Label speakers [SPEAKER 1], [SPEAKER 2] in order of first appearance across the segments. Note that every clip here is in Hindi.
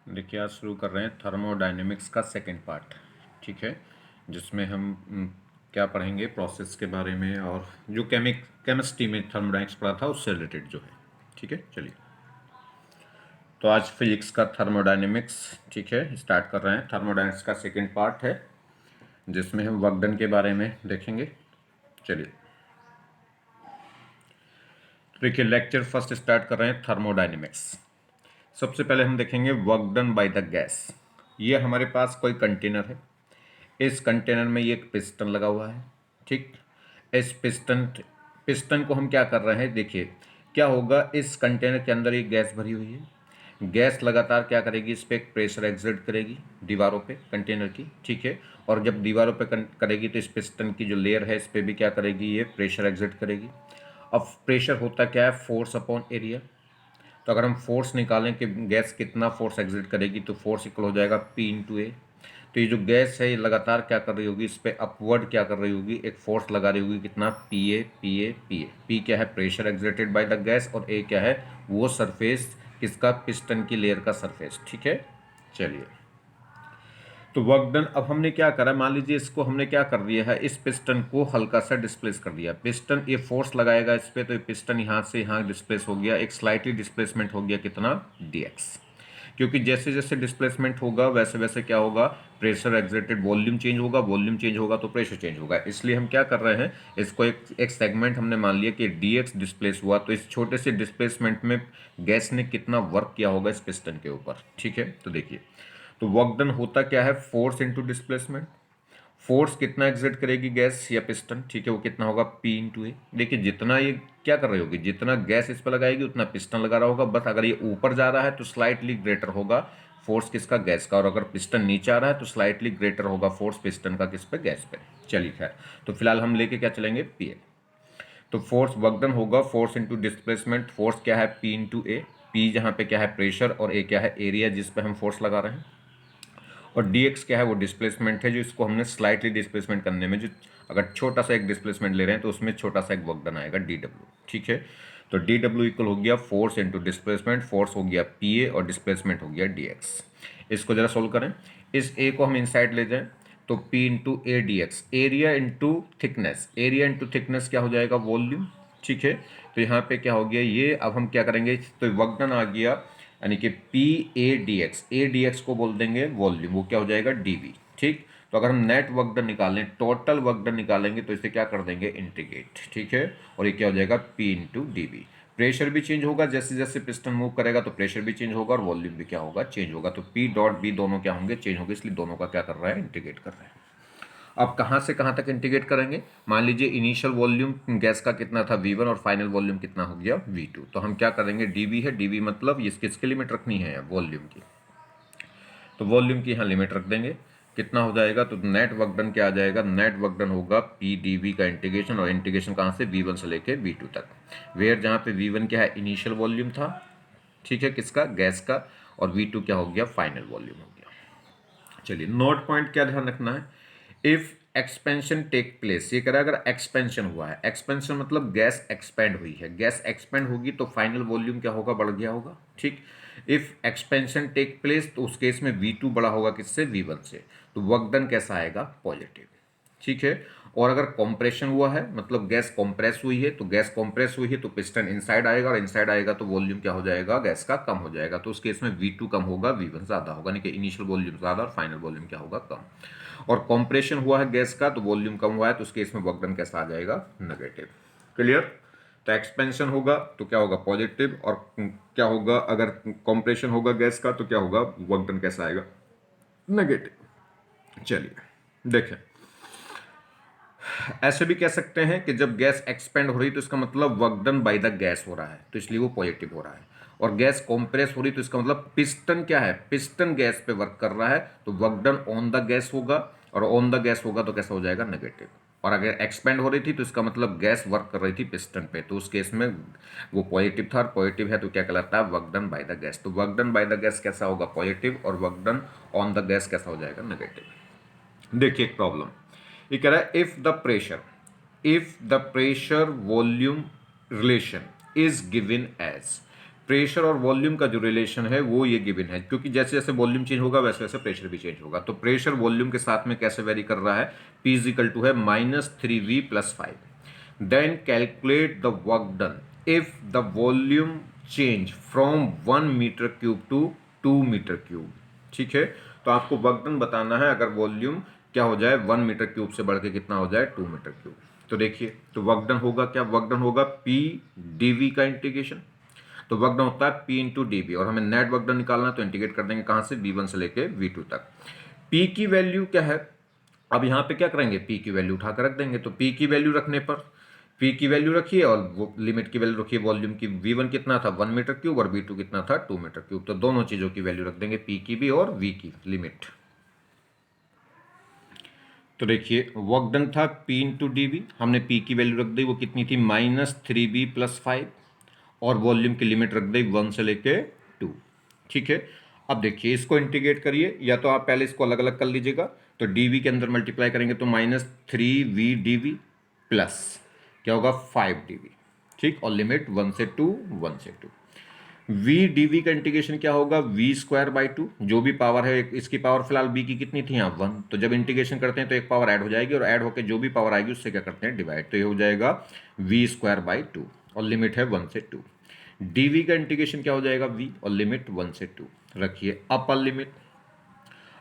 [SPEAKER 1] देखिए, आज शुरू कर रहे हैं थर्मोडायनेमिक्स का सेकंड पार्ट। ठीक है, जिसमें हम क्या पढ़ेंगे, प्रोसेस के बारे में, और जो केमिस्ट्री में थर्मोडायनेमिक्स पढ़ा था उससे रिलेटेड जो है। ठीक है, चलिए। तो आज फिजिक्स का थर्मोडायनेमिक्स, ठीक है, स्टार्ट कर रहे हैं। थर्मोडायनेमिक्स का सेकंड पार्ट है जिसमें हम वर्क डन के बारे में देखेंगे। चलिए, देखिए, लेक्चर फर्स्ट स्टार्ट कर रहे हैं थर्मोडायनेमिक्स। सबसे पहले हम देखेंगे work done by the gas. ये हमारे पास कोई कंटेनर है। इस कंटेनर में ये एक पिस्टन लगा हुआ है। ठीक, इस पिस्टन पिस्टन को हम क्या कर रहे हैं, देखिए क्या होगा। इस कंटेनर के अंदर एक गैस भरी हुई है। गैस लगातार क्या करेगी, इस पर एक प्रेशर एक्सर्ट करेगी दीवारों पे कंटेनर की। ठीक है, और जब दीवारों पे करेगी तो इस पिस्टन की जो लेयर है इस पर भी क्या करेगी, ये प्रेशर एक्सर्ट करेगी। अब प्रेशर होता क्या है, फोर्स अपॉन एरिया। तो अगर हम फोर्स निकालें कि गैस कितना फोर्स एग्जिट करेगी, तो फोर्स इक्वल हो जाएगा P इंटू ए। तो ये जो गैस है ये लगातार क्या कर रही होगी, इस पर अपवर्ड क्या कर रही होगी, एक फोर्स लगा रही होगी, कितना, P A P A P A. P क्या है, pressure exerted by the gas, और ए क्या है, वो सरफेस किसका, पिस्टन की लेयर का सरफेस। ठीक है, चलिए। तो वर्क डन, अब हमने क्या करा, मान लीजिए इसको हमने क्या कर दिया है, इस पिस्टन को हल्का सा डिस्प्लेस कर दिया। पिस्टन ये फोर्स लगाएगा इस पे, तो ये पिस्टन यहाँ से यहाँ डिस्प्लेस हो गया, एक स्लाइटली डिस्प्लेसमेंट हो गया, कितना, dx। क्योंकि जैसे जैसे डिस्प्लेसमेंट होगा वैसे वैसे क्या होगा, प्रेशर एक्सर्टेड, वॉल्यूम चेंज होगा, वॉल्यूम चेंज होगा तो प्रेशर चेंज होगा। इसलिए हम क्या कर रहे हैं, इसको एक सेगमेंट हमने मान लिया कि dx डिस्प्लेस हुआ, तो इस छोटे से डिस्प्लेसमेंट में गैस ने कितना वर्क किया होगा इस पिस्टन के ऊपर। ठीक है, तो देखिए, तो वर्क डन होता क्या है, फोर्स इनटू डिस्प्लेसमेंट। फोर्स कितना एग्जर्ट करेगी गैस या पिस्टन, ठीक है, वो कितना होगा, P इंटू ए। देखिए, जितना ये क्या कर रही होगी, जितना गैस इस पर लगाएगी उतना पिस्टन लगा रहा होगा, बस अगर ये ऊपर जा रहा है तो स्लाइटली ग्रेटर होगा फोर्स किसका, गैस का, और अगर पिस्टन नीचे आ रहा है तो स्लाइटली ग्रेटर होगा फोर्स पिस्टन का किस पे, गैस पे। चलिए खैर, तो फिलहाल हम लेके क्या चलेंगे, पी ए। तो फोर्स वर्क डन होगा फोर्स इंटू डिस्प्लेसमेंट। फोर्स क्या है, P इंटू ए। पी जहाँ पे क्या है, प्रेशर, और ए क्या है, एरिया जिस पे हम फोर्स लगा रहे हैं। और dx क्या है, वो डिस्प्लेसमेंट है जो इसको हमने स्लाइटली डिस्प्लेसमेंट करने में, जो अगर छोटा सा एक डिस्प्लेसमेंट ले रहे हैं तो उसमें छोटा सा एक वर्क डन आएगा, dw। ठीक है, तो dw इक्वल हो गया फोर्स इंटू डिस्प्लेसमेंट। फोर्स हो गया pa और डिस्प्लेसमेंट हो गया dx। इसको जरा सोल्व करें। इस a को हम इनसाइड ले जाएं तो p into A D x. Area into thickness, area into thickness क्या हो जाएगा, वॉल्यूम। ठीक है, तो यहाँ पे क्या हो गया ये, अब हम क्या करेंगे, तो वर्क डन आ गया, यानी कि पी ए डी एक्स को बोल देंगे वॉल्यूम, वो क्या हो जाएगा, dv। ठीक, तो अगर हम नेट वर्क डन निकालें, टोटल वर्क डन निकालेंगे तो इसे क्या कर देंगे, इंटीग्रेट। ठीक है, और ये क्या हो जाएगा, p into D V. Pressure भी चेंज होगा, जैसे जैसे पिस्टन मूव करेगा तो प्रेशर भी चेंज होगा और वॉल्यूम भी क्या होगा, चेंज होगा। तो p डॉट b दोनों क्या होंगे, चेंज होंगे, इसलिए दोनों का क्या कर रहा है, इंटीग्रेट कर रहा है। अब कहाँ से कहाँ तक इंटीग्रेट करेंगे, मान लीजिए इनिशियल वॉल्यूम गैस का कितना था, V1, और फाइनल वॉल्यूम कितना हो गया, V2। तो हम क्या करेंगे, dV है, dV मतलब ये किसकी लिमिट रखनी है, वॉल्यूम की। तो वॉल्यूम की यहाँ लिमिट रख देंगे, कितना हो जाएगा, तो नेट वर्क डन क्या आ जाएगा, नेट वर्क डन होगा P dV का इंटीग्रेशन, और इंटीग्रेशन कहाँ से, V1 से लेके V2 तक। वेयर जहाँ पे V1 क्या है, इनिशियल वॉल्यूम था, ठीक है, किसका, गैस का, और V2 क्या हो गया, फाइनल वॉल्यूम हो गया। चलिए, नोट पॉइंट क्या ध्यान रखना है, इफ एक्सपेंशन टेक प्लेस, ये कह रहा है अगर एक्सपेंशन हुआ है, एक्सपेंशन मतलब गैस एक्सपेंड हुई है, गैस एक्सपेंड होगी तो फाइनल वॉल्यूम क्या होगा, बढ़ गया होगा। ठीक, इफ एक्सपेंशन टेक प्लेस तो उस केस में V2 बड़ा होगा किससे, V1 से, तो वर्क डन कैसा आएगा, पॉजिटिव। ठीक है, और अगर कॉम्प्रेशन हुआ है, मतलब गैस कॉम्प्रेस हुई है, तो गैस कॉम्प्रेस हुई है तो पिस्टन इनसाइड आएगा, और इनसाइड आएगा तो वॉल्यूम क्या हो जाएगा, गैस का कम हो जाएगा। तो उस केस में V2 कम होगा, V1 ज़्यादा होगा, यानी कि इनिशियल वॉल्यूम ज़्यादा और फाइनल वॉल्यूम क्या होगा, कम। और कॉम्प्रेशन हुआ है गैस का तो वॉल्यूम कम हुआ है, तो उस केस में वर्क डन कैसा आ जाएगा, नेगेटिव। क्लियर। तो एक्सपेंशन होगा तो क्या होगा, पॉजिटिव, और क्या होगा, अगर कॉम्प्रेशन होगा गैस का तो क्या होगा, वर्क डन कैसा आएगा, नेगेटिव। चलिए देखें, ऐसे भी कह सकते हैं कि जब गैस एक्सपेंड हो रही तो इसका मतलब work done by the gas हो रहा है, तो इसलिए वो पॉजिटिव हो रहा है। और गैस कॉम्प्रेस हो रही तो इसका मतलब पिस्टन क्या है, पिस्टन गैस पे वर्क कर रहा है, तो work done on the gas होगा, और ऑन द गैस होगा तो कैसा हो जाएगा, नेगेटिव। और अगर एक्सपेंड हो रही थी तो इसका मतलब गैस वर्क कर रही थी पिस्टन पे, तो उस केस में वो पॉजिटिव था, और पॉजिटिव है तो क्या कहलाता है, work done by the gas. तो work done by the gas कैसा होगा, पॉजिटिव, और work done on the gas कैसा हो जाएगा, नेगेटिव। देखिए एक प्रॉब्लम, ये कह रहा है if the pressure volume relation is given as, pressure और वॉल्यूम का जो रिलेशन है वो ये गिवन है, क्योंकि जैसे जैसे वॉल्यूम चेंज होगा वैसे वैसे प्रेशर भी चेंज होगा। तो प्रेशर वॉल्यूम के साथ में कैसे वेरी कर रहा है, P इज इक्वल टू है -3V+5। Then calculate the work done if the volume change from 1 meter cube to 2 meter cube. ठीक है, तो आपको वर्क डन बताना है अगर वॉल्यूम क्या हो जाए 1 मीटर क्यूब से बढ़ के कितना हो जाए 2 मीटर क्यूब। तो देखिए, तो वर्क डन होगा क्या, वर्क डन होगा P dV का इंटीग्रेशन। तो वर्क डन होता है P इंटू डी बी, और हमें नेट वर्क डन निकालना है तो इंटीग्रेट कर देंगे कहाँ से, V1 से लेके V2 तक। P की वैल्यू क्या है, अब यहाँ पे क्या करेंगे, P की वैल्यू उठाकर रख देंगे। तो P की वैल्यू रखने पर P की वैल्यू रखिए और वो लिमिट की वैल्यू रखिए वॉल्यूम की। V1 कितना था 1 मीटर क्यूब और V2 कितना था 2 मीटर क्यूब। तो दोनों चीज़ों की वैल्यू रख देंगे, P की भी और V की लिमिट। तो देखिए वर्क डन था P इंटू डी बी, हमने P की वैल्यू रख दी, वो कितनी थी -3B+5, और वॉल्यूम की लिमिट रख दी 1 से लेके 2। ठीक है, अब देखिए इसको इंटीग्रेट करिए, या तो आप पहले इसको अलग अलग कर लीजिएगा। तो dv के अंदर मल्टीप्लाई करेंगे तो -3v dv प्लस क्या होगा 5dv। ठीक, और लिमिट 1 से 2, 1 से 2। v dv का इंटीग्रेशन क्या होगा, v²/2, जो भी पावर है इसकी पावर फिलहाल b की कितनी थी यहाँ 1, तो जब इंटीग्रेशन करते हैं तो एक पावर ऐड हो जाएगी, और ऐड होकर जो भी पावर आएगी उससे क्या करते हैं डिवाइड, तो ये हो जाएगा v²/2 और लिमिट है 1 से 2। dv का इंटीग्रेशन क्या हो जाएगा v और लिमिट 1 से 2। रखिए अपर लिमिट,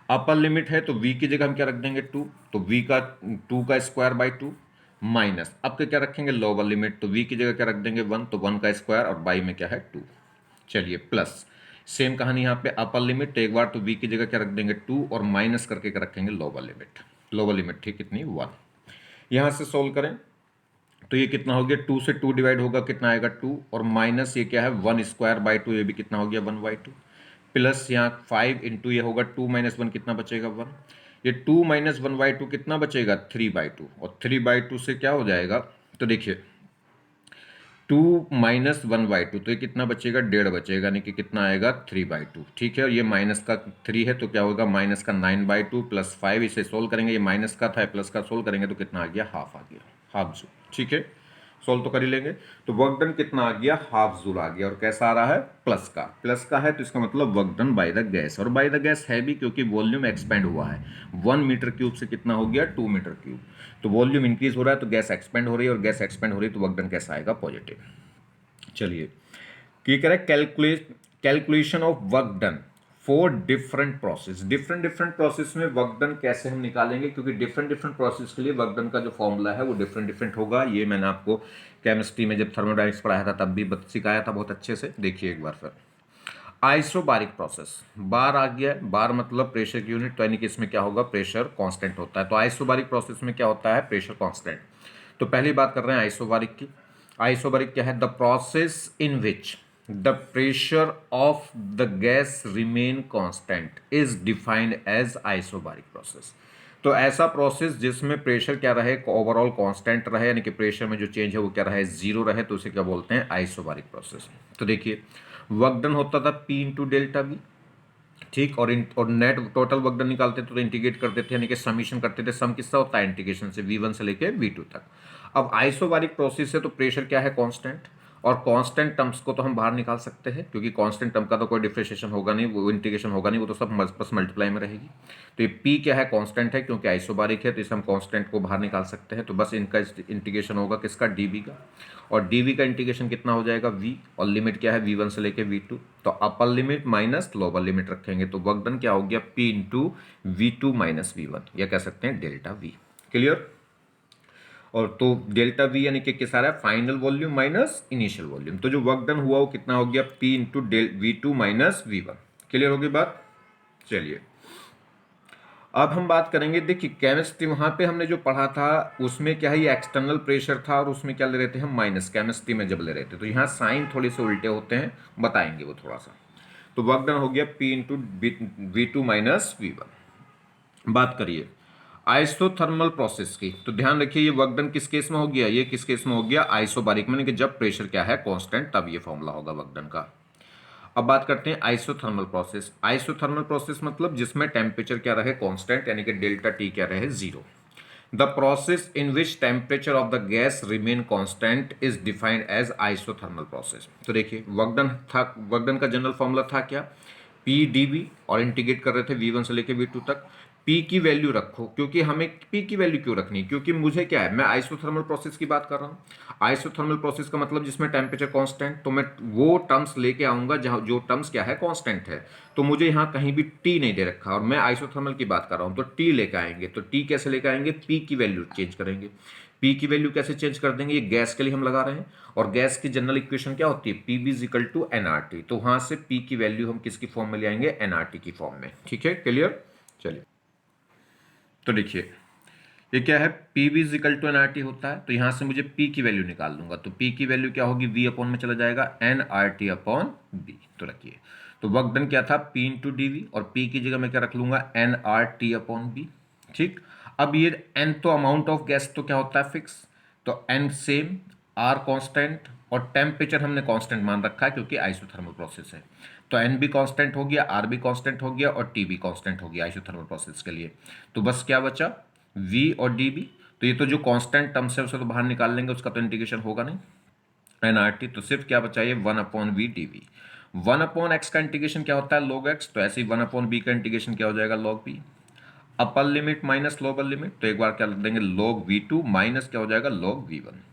[SPEAKER 1] अपर लिमिट है तो v की जगह हम क्या रख देंगे 2, तो v का 2 का स्क्वायर/2 माइनस, अब क्या रखेंगे लोअर लिमिट, तो v की जगह क्या रख देंगे 1, तो 1 का स्क्वायर और बाई में क्या है 2। चलिए प्लस सेम कहानी यहाँ पे अपर लिमिट, एक बार तो v की जगह क्या रख देंगे 2 और माइनस करके क्या रखेंगे लोअर लिमिट। लोअर लिमिट थी कितनी 1। यहाँ से सोल्व करें तो ये कितना हो गया, 2 से 2 डिवाइड होगा कितना आएगा 2, और माइनस ये क्या है 1²/2, ये भी कितना हो गया 1/2, प्लस यहाँ 5 इंटू ये होगा 2 - 1 कितना बचेगा 1, ये 2 - 1/2 कितना बचेगा 3/2, और 3/2 से क्या हो जाएगा, तो देखिए 2 - 1/2 तो ये कितना बचेगा 1.5 बचेगा, यानी कि कितना आएगा 3/2। ठीक है, और ये माइनस का 3 है तो क्या होगा माइनस का 9/2 प्लस 5, इसे सोल्व करेंगे, ये माइनस का था प्लस का सोल्व करेंगे तो कितना आ गया हाफ आ गया, हाफ जूल। ठीक है, सोल्व तो कर ही लेंगे। तो वर्क डन कितना आ गया हाफ जूल आ गया, और कैसा आ रहा है प्लस का है, तो इसका मतलब work done by the gas, और बाय द गैस है भी क्योंकि वॉल्यूम एक्सपेंड हुआ है 1 मीटर क्यूब से कितना हो गया 2 मीटर क्यूब। तो वॉल्यूम इंक्रीज हो रहा है तो गैस एक्सपेंड हो रही है, और गैस एक्सपेंड हो रही है तो वर्क डन कैसा आएगा पॉजिटिव। चलिए क्या करें, calculation of work done for different process. Different different process में वर्क डन कैसे हम निकालेंगे, क्योंकि डिफरेंट डिफरेंट प्रोसेस के लिए वर्क डन का जो फॉर्मूला है वो डिफरेंट डिफरेंट होगा। ये मैंने आपको केमिस्ट्री में जब थर्मोडाइनमिक्स पढ़ाया था तब भी सिखाया था बहुत अच्छे से। देखिए एक बार फिर, आइसोबारिक प्रोसेस, बार आ गया, बार मतलब प्रेशर की यूनिट, तो यानी कि इसमें क्या होगा प्रेशर कांस्टेंट होता है। तो आइसोबारिक प्रोसेस में क्या होता है प्रेशर कांस्टेंट। तो पहली बात कर रहे हैं आइसोबारिक की। आइसोबारिक क्या है, the process in which the pressure of the gas remain constant is defined as isobaric process. तो ऐसा प्रोसेस जिसमें प्रेशर क्या रहे ओवरऑल कांस्टेंट रहे, यानी कि प्रेशर में जो चेंज है वो क्या रहे जीरो रहे, तो उसे क्या बोलते हैं आइसोबारिक प्रोसेस। तो देखिए वर्क डन होता था P इंटू डेल्टा V। ठीक, और नेट टोटल वर्क डन निकालते थे तो इंटीग्रेट करते थे, यानी कि समीशन करते थे। सम किसका होता है इंटीग्रेशन से V1 से लेके V2 तक। अब आइसोबारिक प्रोसेस है तो प्रेशर क्या है कांस्टेंट, और कांस्टेंट टर्म्स को तो हम बाहर निकाल सकते हैं क्योंकि कांस्टेंट टर्म का तो कोई डिफरेंशिएशन होगा नहीं, वो इंटीग्रेशन होगा नहीं, वो तो सब बस मल्टीप्लाई में रहेगी। तो ये P क्या है कांस्टेंट है क्योंकि आइसोबारिक है, तो इसे हम कांस्टेंट को बाहर निकाल सकते हैं। तो बस इनका इंटीग्रेशन होगा किसका dV का, और dV का इंटीग्रेशन कितना हो जाएगा V, और लिमिट क्या है V1 से लेके V2। तो upper limit minus lower limit रखेंगे तो वर्क डन क्या हो गया P इंटू V2 - V1, या कह सकते हैं डेल्टा V। क्लियर, और तो डेल्टा V यानी कि किस आ रहा है final volume minus initial volume. तो जो वर्क डन हुआ वो कितना हो गया P into V2 - V1। Clear होगी बात। चलिए अब हम बात करेंगे, देखिए केमिस्ट्री वहां पे हमने जो पढ़ा था उसमें क्या है ये एक्सटर्नल प्रेशर था, और उसमें क्या ले रहे थे हम माइनस, केमिस्ट्री में जब ले रहे थे। तो यहाँ साइन थोड़े से उल्टे होते हैं, बताएंगे वो थोड़ा सा। तो वर्क डन हो गया P इंटू V2 - V1। बात करिए आइसोथर्मल प्रोसेस की, तो ध्यान रखिए ये वर्क डन किस केस में हो गया, ये किस केस में हो गया आइसोबारिक में, कि जब प्रेशर क्या है कांस्टेंट तब ये फॉर्मूला होगा वर्क डन का। अब बात करते हैं आइसोथर्मल प्रोसेस। आइसोथर्मल प्रोसेस मतलब जिसमें टेम्परेचर क्या रहे कांस्टेंट, यानी कि डेल्टा T क्या रहे जीरो। The process in which temperature of the gas remain constant is defined as isothermal process. तो देखिए वर्क डन का जनरल फॉर्मूला था क्या, पी डी वी, और इंटीग्रेट कर रहे थे V1 से लेकर V2 तक। पी की वैल्यू रखो, क्योंकि हमें पी की वैल्यू क्यों रखनी, क्योंकि मुझे क्या है, मैं आइसोथर्मल प्रोसेस की बात कर रहा हूँ। आइसोथर्मल प्रोसेस का मतलब जिसमें टेम्परेचर कांस्टेंट, तो मैं वो टर्म्स लेके आऊंगा जहां जो टर्म्स क्या है, कांस्टेंट है। तो मुझे यहाँ कहीं भी टी नहीं दे रखा और मैं आइसोथर्मल की बात कर रहा हूँ, तो टी लेके आएंगे। तो टी कैसे लेके आएंगे, पी की वैल्यू चेंज करेंगे। पी की वैल्यू कैसे चेंज कर देंगे, ये गैस के लिए हम लगा रहे हैं, और गैस की जनरल इक्वेशन क्या होती है, P B is equal to NRT. तो वहां से पी की वैल्यू हम किसकी फॉर्म में ले आएंगे, एनआरटी की फॉर्म में। ठीक है, क्लियर। चलिए, तो देखिए ये क्या है, P V is equal to N R T होता है, तो यहां से मुझे पी की वैल्यू निकाल लूंगा। तो पी की वैल्यू क्या होगी, वी अपॉन में चला जाएगा N R T upon B. तो रखिए, तो वर्क डन क्या था, पी इंटू डी वी, और पी की जगह मैं क्या रख लूंगा, N R T upon B. ठीक, अब ये एन तो अमाउंट ऑफ गैस तो क्या होता है, फिक्स, तो एन सेम, आर कांस्टेंट, और टेम्परेचर हमने कांस्टेंट मान रखा है क्योंकि आइसोथर्मल प्रोसेस है। तो एन भी कांस्टेंट हो गया, आर भी कांस्टेंट हो गया, और टी भी कांस्टेंट हो गया आइसोथर्मल प्रोसेस के लिए। तो बस क्या बचा, वी और डी बी। तो ये तो जो कांस्टेंट टर्म्स है उसे तो बाहर निकाल लेंगे, उसका तो इंटीग्रेशन होगा नहीं, एन आर टी। तो सिर्फ क्या बचा, ये 1/v/dv। 1/x का इंटीग्रेशन क्या होता है, log x। तो ऐसे ही 1/b का इंटीग्रेशन क्या हो जाएगा, log b। Upper limit minus lower limit, तो एक बार क्या लिख देंगे, log v2 माइनस क्या हो जाएगा, log v1।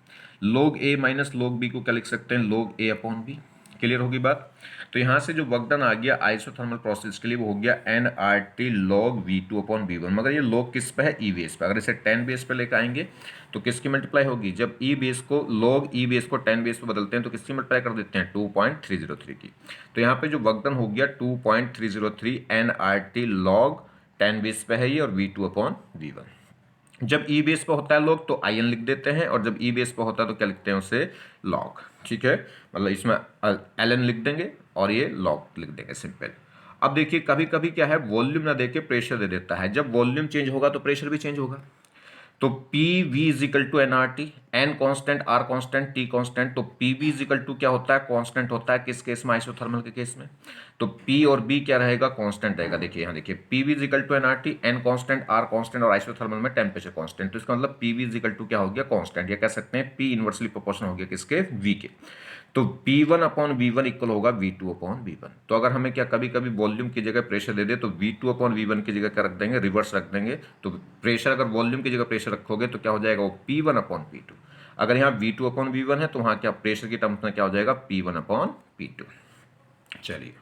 [SPEAKER 1] log a minus log b को क्या लिख सकते हैं, log a upon b। Clear होगी बात। तो यहां से जो वर्क डन आ गया आइसोथर्मल प्रोसेस के लिए, वो हो गया N R T log V two upon V one. मगर ये लॉग किस पे है, ई बेस पे। अगर इसे 10 बेस पे लेकर आएंगे तो किसकी मल्टीप्लाई होगी, जब ई बेस को लॉग ई बेस को 10 बेस पे बदलते हैं तो किसकी मल्टीप्लाई कर देते हैं, 2.303 की। तो यहाँ पे जो वर्क डन हो गया 2.303 N R T log 10 base पे है ये, और V two upon V one. जब ई बेस पे होता है लॉग तो आई एन लिख देते हैं, और जब ई बेस पे होता है तो क्या लिखते हैं उसे, लॉग। ठीक है, मतलब इसमें एल एन लिख देंगे और ये लॉग लिख देंगे, सिंपल। अब देखिए कभी कभी क्या है, वॉल्यूम ना देके प्रेशर दे देता है। जब वॉल्यूम चेंज होगा तो प्रेशर भी चेंज होगा। तो P V is equal to N R T, N constant, R constant, T constant. तो P V is equal to क्या होता है, कॉन्स्टेंट होता है किस केस में, आइसोथर्मल के केस में। तो पी और बी क्या रहेगा, कॉन्स्टेंट रहेगा। देखिए यहाँ देखिए, P V is equal to N R T, N constant, R constant, और आइसोथर्मल में टेम्परेचर कॉन्स्टेंट। तो इसका मतलब P V is equal to क्या हो गया, कॉन्स्टेंट। या कह सकते हैं पी इनवर्सली प्रोपोर्शनल हो गया किसके, वी के। तो P1 अपॉन V1 इक्वल होगा V2 अपॉन V1। तो अगर हमें क्या कभी कभी वॉल्यूम की जगह प्रेशर दे दे तो V2 अपॉन V1 की जगह क्या रख देंगे, रिवर्स रख देंगे। तो प्रेशर अगर वॉल्यूम की जगह प्रेशर रखोगे तो क्या हो जाएगा, वो P1 अपॉन P2। अगर यहाँ V2 अपॉन V1 है तो वहाँ क्या प्रेशर की टर्म्स में क्या हो जाएगा, P1 अपॉन P2। चलिए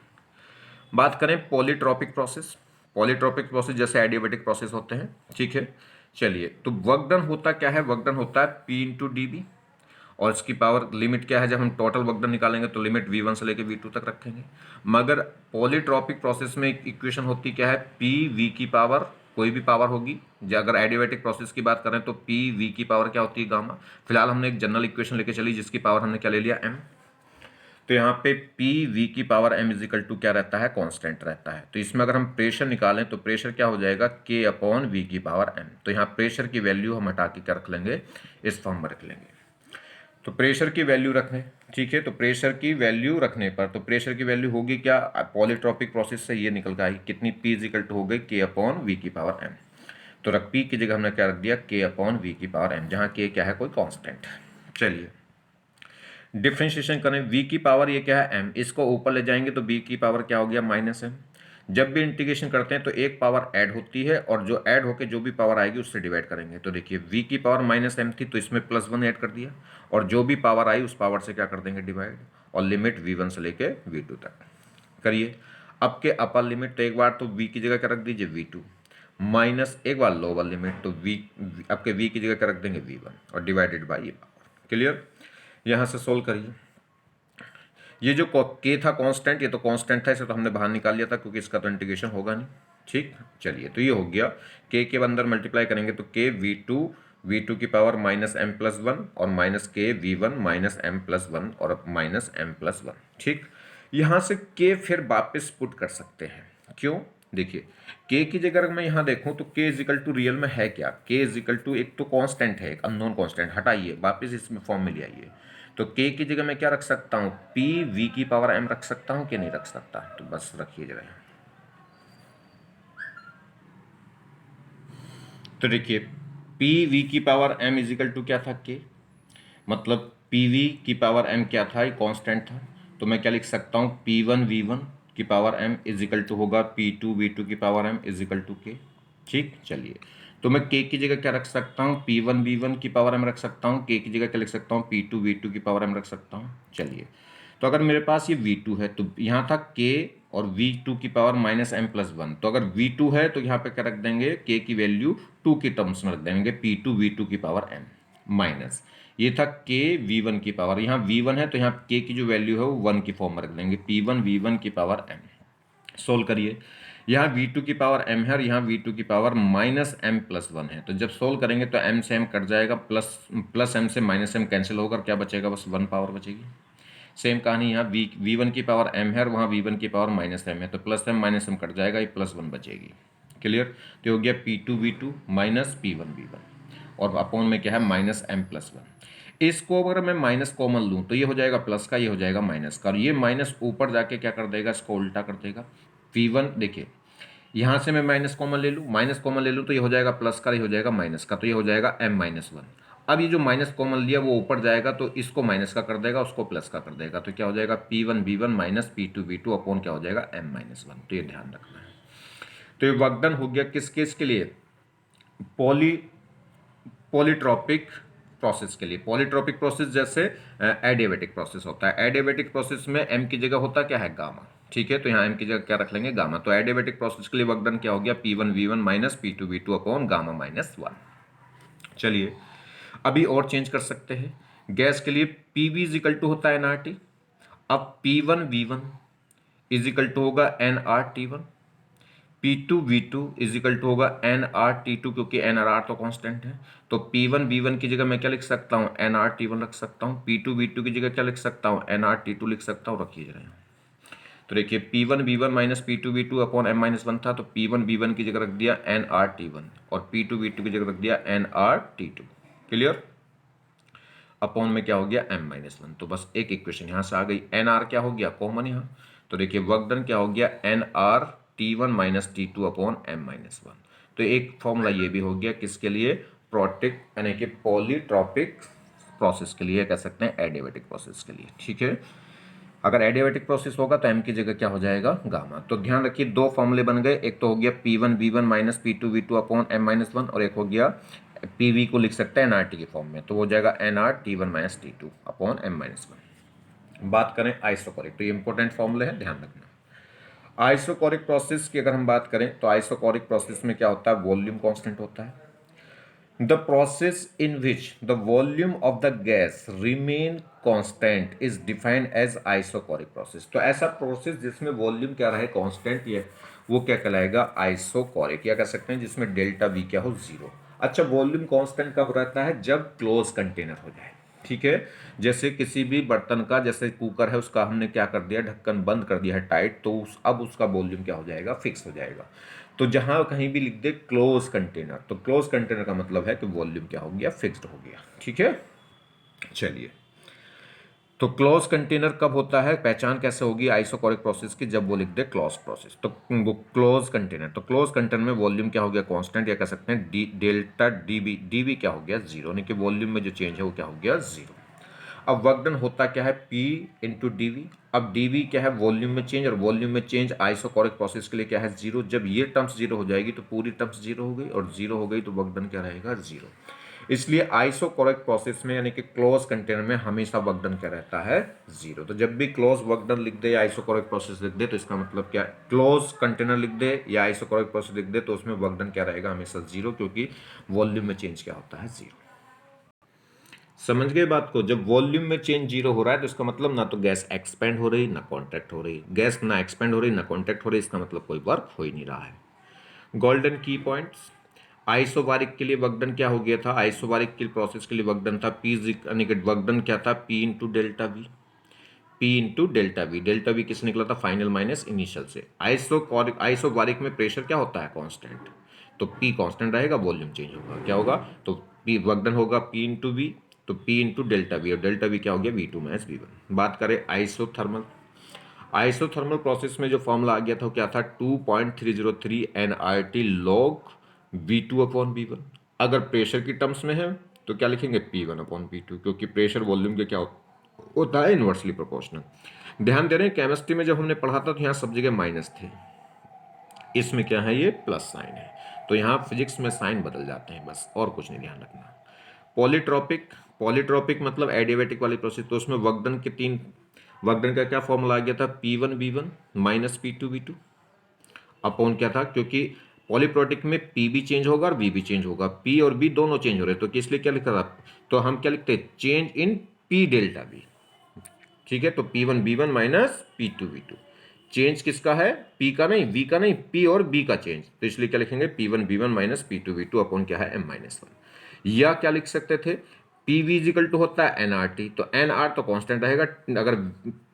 [SPEAKER 1] बात करें पॉलीट्रॉपिक प्रोसेस। पॉलीट्रॉपिक प्रोसेस जैसे एडियाबेटिक प्रोसेस होते हैं। ठीक है, चलिए तो वर्क डन होता क्या है, वर्क डन होता है P इंटू डी बी, और इसकी पावर लिमिट क्या है, जब हम टोटल वर्क डन निकालेंगे तो लिमिट V1 से लेकर V2 तक रखेंगे। मगर पॉलीट्रॉपिक प्रोसेस में एक इक्वेशन होती क्या है, पी वी की पावर, कोई भी पावर होगी। अगर एडियाबेटिक प्रोसेस की बात करें तो पी वी की पावर क्या होती है, गामा। फिलहाल हमने एक जनरल इक्वेशन लेके चली जिसकी पावर हमने क्या ले लिया, एम। तो यहाँ पे पी वी की पावर एम इजिकल टू क्या रहता है, कांस्टेंट रहता है। तो इसमें अगर हम प्रेशर निकालें तो प्रेशर क्या हो जाएगा, के अपॉन वी की पावर एम। तो यहाँ प्रेशर की वैल्यू हम हटा के क्या रख लेंगे, इस फॉर्म में रख लेंगे। तो प्रेशर की वैल्यू रखने, ठीक है, तो प्रेशर की वैल्यू रखने पर, तो प्रेशर की वैल्यू होगी क्या, पॉलीट्रॉपिक प्रोसेस से ये निकल कर आई कितनी, पी इजिकल टू हो गई के अपॉन वी की पावर एम। तो रख पी की जगह हमने क्या रख दिया, के अपॉन वी की पावर एम, जहाँ के क्या है, कोई कांस्टेंट। चलिए डिफ्रेंशिएशन करें, v की पावर ये क्या है, m। इसको ऊपर ले जाएंगे तो b की पावर क्या हो गया, माइनस m। जब भी इंटीग्रेशन करते हैं तो एक पावर ऐड होती है, और जो ऐड होके जो भी पावर आएगी उससे डिवाइड करेंगे। तो देखिए v की पावर माइनस m थी तो इसमें +1 ऐड कर दिया, और जो भी पावर आई उस पावर से क्या कर देंगे, डिवाइड। और लिमिट v1 से लेके v2 तक करिए। अब के अपर लिमिट, तो एक बार तो v की जगह क्या रख दीजिए, v2 माइनस एक बार लोअर लिमिट, तो v आपके v की जगह क्या रख देंगे, v1, और डिवाइडेड बाई ये पावर। क्लियर, यहाँ से सोल्व करिए। ये जो के था कांस्टेंट, ये तो कांस्टेंट था, इसे तो हमने बाहर निकाल लिया था क्योंकि इसका तो इंटीग्रेशन होगा नहीं। ठीक, चलिए तो ये हो गया, के अंदर मल्टीप्लाई करेंगे तो के वी टू की power minus M plus one, और minus K V one minus M plus one, और माइनस एम प्लस वन। ठीक, यहाँ से के फिर वापस पुट कर सकते हैं, क्यों, देखिए के की जगह अगर मैं यहाँ देखूँ तो के इजिकल टू रियल में है क्या, के इजिकल टू एक तो कांस्टेंट है, एक अननोन कांस्टेंट, हटाइए वापस इसमें फॉर्म में ले आइए। तो के की जगह मैं क्या रख सकता हूँ, पी वी की पावर एम रख सकता हूँ कि नहीं रख सकता, तो बस रखिए जगह। तो देखिए पी वी की पावर एम इजिकल टू क्या था के, मतलब पी वी की पावर एम क्या था, ये कांस्टेंट था। तो मैं क्या लिख सकता हूँ, पी वन वी वन की पावर एम इजिकल टू होगा पी टू वी टू की पावर एम इजिकल टू के। ठीक, चलिए, तो मैं के की जगह क्या रख सकता हूँ, पी वन वी वन की पावर एम रख सकता हूँ, के की जगह क्या लिख सकता हूँ, पी टू वी टू की पावर एम रख सकता हूँ। चलिए, तो अगर मेरे पास ये वी टू है तो यहाँ था के और वी टू की power minus M plus one, तो अगर वी टू है तो यहाँ पे क्या रख देंगे, के की वैल्यू टू की टर्म्स में रख देंगे, पी टू वी टू की पावर एम माइनस, ये था के वी वन की पावर, यहाँ वी वन है तो यहाँ के की जो वैल्यू है वो वन की फॉर्म में रख देंगे, पी वन वी वन की पावर एम। सोल्व करिए, यहाँ वी टू की पावर एम है और यहाँ वी टू की power minus M plus one है, तो जब सोल्व करेंगे तो एम से एम कट जाएगा, प्लस एम से माइनस एम कैंसिल होकर क्या बचेगा, बस वन पावर बचेगी। सेम कहानी यहाँ वी वन की पावर एम है और वहाँ वी वन की पावर माइनस एम है, तो plus M minus M cut जाएगा, ये प्लस वन बचेगी। क्लियर, तो हो गया P two V two minus P one V one, और अपॉन में क्या है, माइनस एम प्लस वन। इसको अगर मैं माइनस कॉमन लूँ तो ये हो जाएगा प्लस का, ये हो जाएगा माइनस का, और ये माइनस ऊपर जाके क्या कर देगा, इसको उल्टा कर देगा। पी वन देखिए, यहाँ से मैं माइनस कॉमन ले लूँ, माइनस कॉमन ले लूँ तो ये हो जाएगा प्लस का, ये हो जाएगा माइनस का, तो ये हो जाएगा एम माइनस वन। अब ये जो माइनस कॉमन लिया वो ऊपर जाएगा तो इसको माइनस का कर देगा, उसको प्लस का कर देगा, तो क्या हो जाएगा, P one V one minus P two V two upon क्या हो जाएगा, एम माइनस वन। तो ये ध्यान रखना है। तो ये वर्क डन हो गया किस केस के लिए, पॉली पॉलीट्रॉपिक प्रोसेस के लिए। पॉलीट्रॉपिक प्रोसेस जैसे एडियाबेटिक प्रोसेस होता है, एडियाबेटिक प्रोसेस में एम की जगह होता क्या है, गामा। ठीक है, तो यहाँ एम की जगह क्या रख लेंगे, गामा। तो एडियाबेटिक प्रोसेस के लिए वर्क डन क्या हो गया, P one V one minus P two V two upon gamma minus one. चलिए, अभी और चेंज कर सकते हैं। गैस के लिए P V is equal to होता है एन आर टी, अब P one V one is equal to होगा N R T one, P two V two is equal to होगा एन आर टी टू, क्योंकि एन आर आर तो कांस्टेंट है। तो पी वन वी वन की जगह मैं क्या लिख सकता हूँ, एन आर टी वन रख सकता हूँ, पी टू वी टू की जगह क्या लिख सकता हूँ, एन आर टी टू लिख सकता हूँ। रखिए जरा, तो देखिए P one V one minus P two V two upon M minus one था, तो पी वन वी वन की जगह रख दिया एन आर टी वन और पी टू वी टू की जगह रख दिया N R T two. Clear, upon में क्या हो गया, एम माइनस वन। तो बस एक इक्वेशन यहाँ से आ गई, एन आर क्या हो गया, कॉमन यहाँ। तो देखिए वर्क डन क्या हो गया, N R T one minus T two upon M minus one. तो एक फॉर्मूला ये भी हो गया किसके लिए, प्रोटिक यानी कि पॉलीट्रॉपिक प्रोसेस के लिए, कह सकते हैं एडियाबेटिक प्रोसेस के लिए। ठीक है, अगर एडियाबेटिक प्रोसेस होगा तो एम की जगह क्या हो जाएगा, गामा। तो ध्यान रखिए दो फॉर्मूले बन गए, एक तो हो गया P one V one minus P two V two upon M minus one, और एक हो गया पी वी को लिख सकते हैं एन आर टी के फॉर्म में, तो हो जाएगा N R T one minus T two upon M minus one. बात करें आइसोकोरिक, तो ये इंपॉर्टेंट फॉर्मूले है, ध्यान रखना। आइसोकोरिक प्रोसेस की अगर हम बात करें तो आइसोकोरिक प्रोसेस में क्या होता है, वॉल्यूम कांस्टेंट होता है। The process in which the volume of the gas remain constant is defined as isochoric process। तो ऐसा प्रोसेस जिसमें वॉल्यूम क्या रहे कांस्टेंट, ये वो क्या कहलाएगा, आइसोकोरिक, या कह सकते हैं जिसमें डेल्टा वी क्या हो, जीरो। अच्छा, वॉल्यूम कांस्टेंट कब रहता है, जब क्लोज कंटेनर हो जाए। ठीक है, जैसे किसी भी बर्तन का, जैसे कुकर है उसका हमने क्या कर दिया, ढक्कन बंद कर दिया है टाइट, तो अब उसका वॉल्यूम क्या हो जाएगा, फिक्स हो जाएगा। तो जहां कहीं भी लिख दे क्लोज कंटेनर, तो क्लोज कंटेनर का मतलब है कि वॉल्यूम क्या हो गया, फिक्स्ड हो गया। ठीक है, चलिए, तो क्लोज कंटेनर कब होता है, पहचान कैसे होगी आइसोकोरिक प्रोसेस की, जब वो लिख दे क्लोज प्रोसेस, तो वो क्लोज कंटेनर। तो क्लोज कंटेनर में वॉल्यूम क्या हो गया, कांस्टेंट, या कह सकते हैं डेल्टा डीबी, डीबी क्या हो गया, जीरो, यानी कि वॉल्यूम में जो चेंज है वो क्या हो गया, जीरो। अब वर्क डन होता क्या है, P इंटू डी वी। अब डी वी क्या है, वॉल्यूम में चेंज, और वॉल्यूम में चेंज आइसोकोरिक प्रोसेस के लिए क्या है, जीरो। जब ये टर्म्स जीरो हो जाएगी तो पूरी टर्म्स जीरो हो गई, और जीरो हो गई तो वर्क डन क्या रहेगा, जीरो। इसलिए आइसोकोरिक प्रोसेस में यानी कि क्लोज कंटेनर में हमेशा वर्क डन क्या रहता है, जीरो। तो जब भी क्लोज वर्क डन लिख दे या आइसोकोरिक प्रोसेस लिख दे तो इसका मतलब क्या, क्लोज कंटेनर लिख दे या आइसोकोरिक प्रोसेस लिख दे तो उसमें वर्क डन क्या रहेगा, हमेशा जीरो, क्योंकि वॉल्यूम में चेंज क्या होता है, जीरो। समझ गए बात को, जब वॉल्यूम में चेंज जीरो हो रहा है तो इसका मतलब ना तो गैस एक्सपेंड हो रही ना कॉन्ट्रैक्ट हो रही, गैस ना एक्सपेंड हो रही ना कॉन्ट्रैक्ट हो रही, इसका मतलब कोई वर्क हो ही नहीं रहा है। गोल्डन की पॉइंट्स, आइसोबारिक के लिए वर्क डन क्या हो गया था, आइसोबारिक के प्रोसेस के लिए वर्क डन था पी, यानी कि वर्क डन क्या था, P into delta V, P into delta V. Delta V किससे निकला था, फाइनल माइनस इनिशियल से। आइसोबारिक में प्रेशर क्या होता है, कांस्टेंट, तो पी कांस्टेंट रहेगा, वॉल्यूम चेंज होगा, क्या होगा, तो पी वर्क डन होगा पी इंटू वी, तो पी इंटू डेल्टा वी, और डेल्टा वी क्या हो गया, V two minus V one. बात करें आइसोथर्मल, आइसोथर्मल प्रोसेस में जो फॉर्मूला आ गया था वो क्या था, 2.303 NRT log V two upon V one. अगर प्रेशर की टर्म्स में है तो क्या लिखेंगे P1/P2, क्योंकि प्रेशर वॉल्यूम के क्या होता है, इन्वर्सली प्रोपोर्शनल। ध्यान दे रहे हैं केमिस्ट्री में जब हमने पढ़ा था तो यहाँ सब जगह माइनस थे, इसमें क्या है, ये प्लस साइन है, तो यहाँ फिजिक्स में साइन बदल जाते हैं, बस और कुछ नहीं ध्यान रखना। पॉलीट्रॉपिक, पॉलीट्रॉपिक मतलब एडियाबैटिक वाली प्रोसेस, तो उसमें वक्डन का क्या फॉर्मूला आ गया था, P1V1 माइनस P2V2 अपॉन क्या था, क्योंकि पॉलीप्रोटिक में P भी चेंज होगा और V भी चेंज होगा, P और B दोनों चेंज हो रहे हैं, तो किस लिए क्या लिखा था, तो हम क्या लिखते हैं, change in P delta V। ठीक है, तो P1V1 माइनस P2V2, चेंज किसका है, P का नहीं, V का नहीं, P और B का चेंज, तो इसलिए क्या लिखेंगे, P1V1 माइनस P2V2 अपॉन क्या है, M-1। या क्या लिख सकते थे, PV इजिकल टू होता है nRT, तो nR तो कांस्टेंट रहेगा, अगर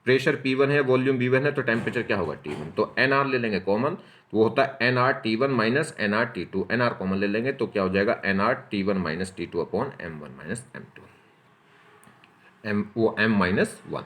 [SPEAKER 1] प्रेशर P1 है, वॉल्यूम V1 है, तो टेम्परेचर क्या होगा T1, तो nR ले लेंगे कॉमन, तो वो होता है nRT1 minus nRT2, nR common ले लेंगे तो क्या हो जाएगा, nRT1 minus T2 upon M1 minus M2, वो M-1।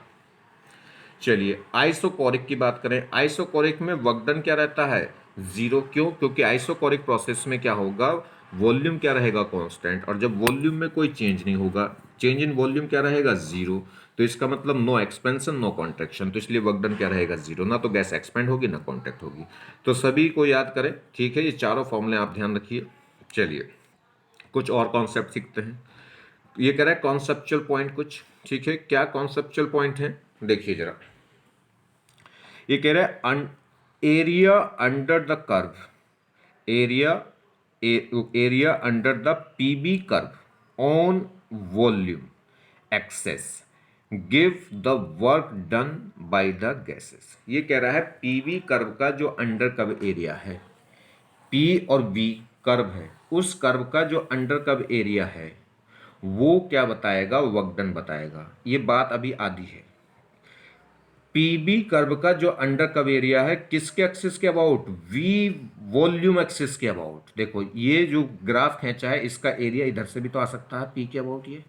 [SPEAKER 1] चलिए आइसोकोरिक की बात करें, आइसोकोरिक में वर्क डन क्या रहता है, जीरो, क्यों, क्योंकि आइसोकोरिक प्रोसेस में क्या होगा, वॉल्यूम क्या रहेगा, कांस्टेंट, और जब वॉल्यूम में कोई चेंज नहीं होगा, चेंज इन वॉल्यूम क्या रहेगा, जीरो, तो इसका मतलब नो एक्सपेंशन नो कॉन्ट्रैक्शन, तो इसलिए वर्क डन क्या रहेगा, जीरो, ना तो गैस एक्सपेंड होगी ना कॉन्ट्रैक्ट होगी। तो सभी को याद करें, ठीक है, ये चारों फॉर्मूले आप ध्यान रखिए। चलिए कुछ और कॉन्सेप्ट सीखते हैं। ये कह रहा है कॉन्सेप्चुअल पॉइंट कुछ, ठीक है, क्या कॉन्सेप्चुअल पॉइंट है, देखिए जरा, ये कह रहा है area under the curve, area area under the PV curve on volume axis give the work done by the gases. ये कह रहा है पीबी कर्व का जो अंडर कर्व एरिया है, पी और बी कर्व है, उस कर्व का जो अंडर कर्व एरिया है वो क्या बताएगा, वर्क डन बताएगा। ये बात अभी आधी है। पीबी कर्व का जो अंडर कर्व एरिया है किसके एक्सिस के अबाउट, वी वॉल्यूम एक्सिस के अबाउट। देखो ये जो ग्राफ खींचा है इसका एरिया इधर से भी तो आ सकता है, पी के अबाउट, ये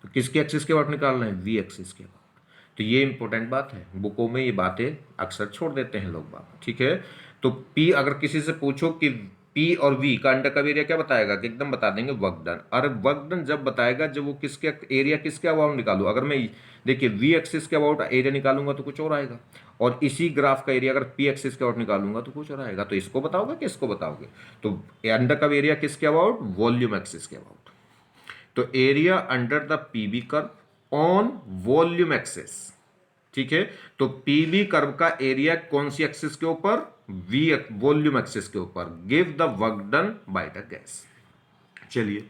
[SPEAKER 1] तो किसके एक्सिस के अबाउट निकालना है, वी एक्सिस के अबाउट। तो ये इंपॉर्टेंट बात है, बुकों में ये बातें अक्सर छोड़ देते हैं लोग बात, ठीक है। तो पी अगर किसी से पूछो कि पी और वी का अंडर कर्व एरिया क्या बताएगा, कि एकदम बता देंगे वर्क डन। और वर्क डन जब बताएगा जब वो किसके एरिया किसके अबाउट निकालू, अगर मैं देखिए वी एक्सिस के अबाउट एरिया निकालूंगा तो कुछ और आएगा, और इसी ग्राफ का एरिया अगर पी एक्सिस के अबाउट निकालूंगा तो कुछ और आएगा। तो इसको बताओगे कि इसको बताओगे, तो अंडर कर्व एरिया किसके अबाउट, वॉल्यूम एक्सिस के अबाउट। तो area under the PV curve on volume axis, ठीक है। तो पीबी कर्व का एरिया कौन सी एक्सिस के ऊपर, वी वॉल्यूम एक्सिस के ऊपर, give the work done by the gas. चलिए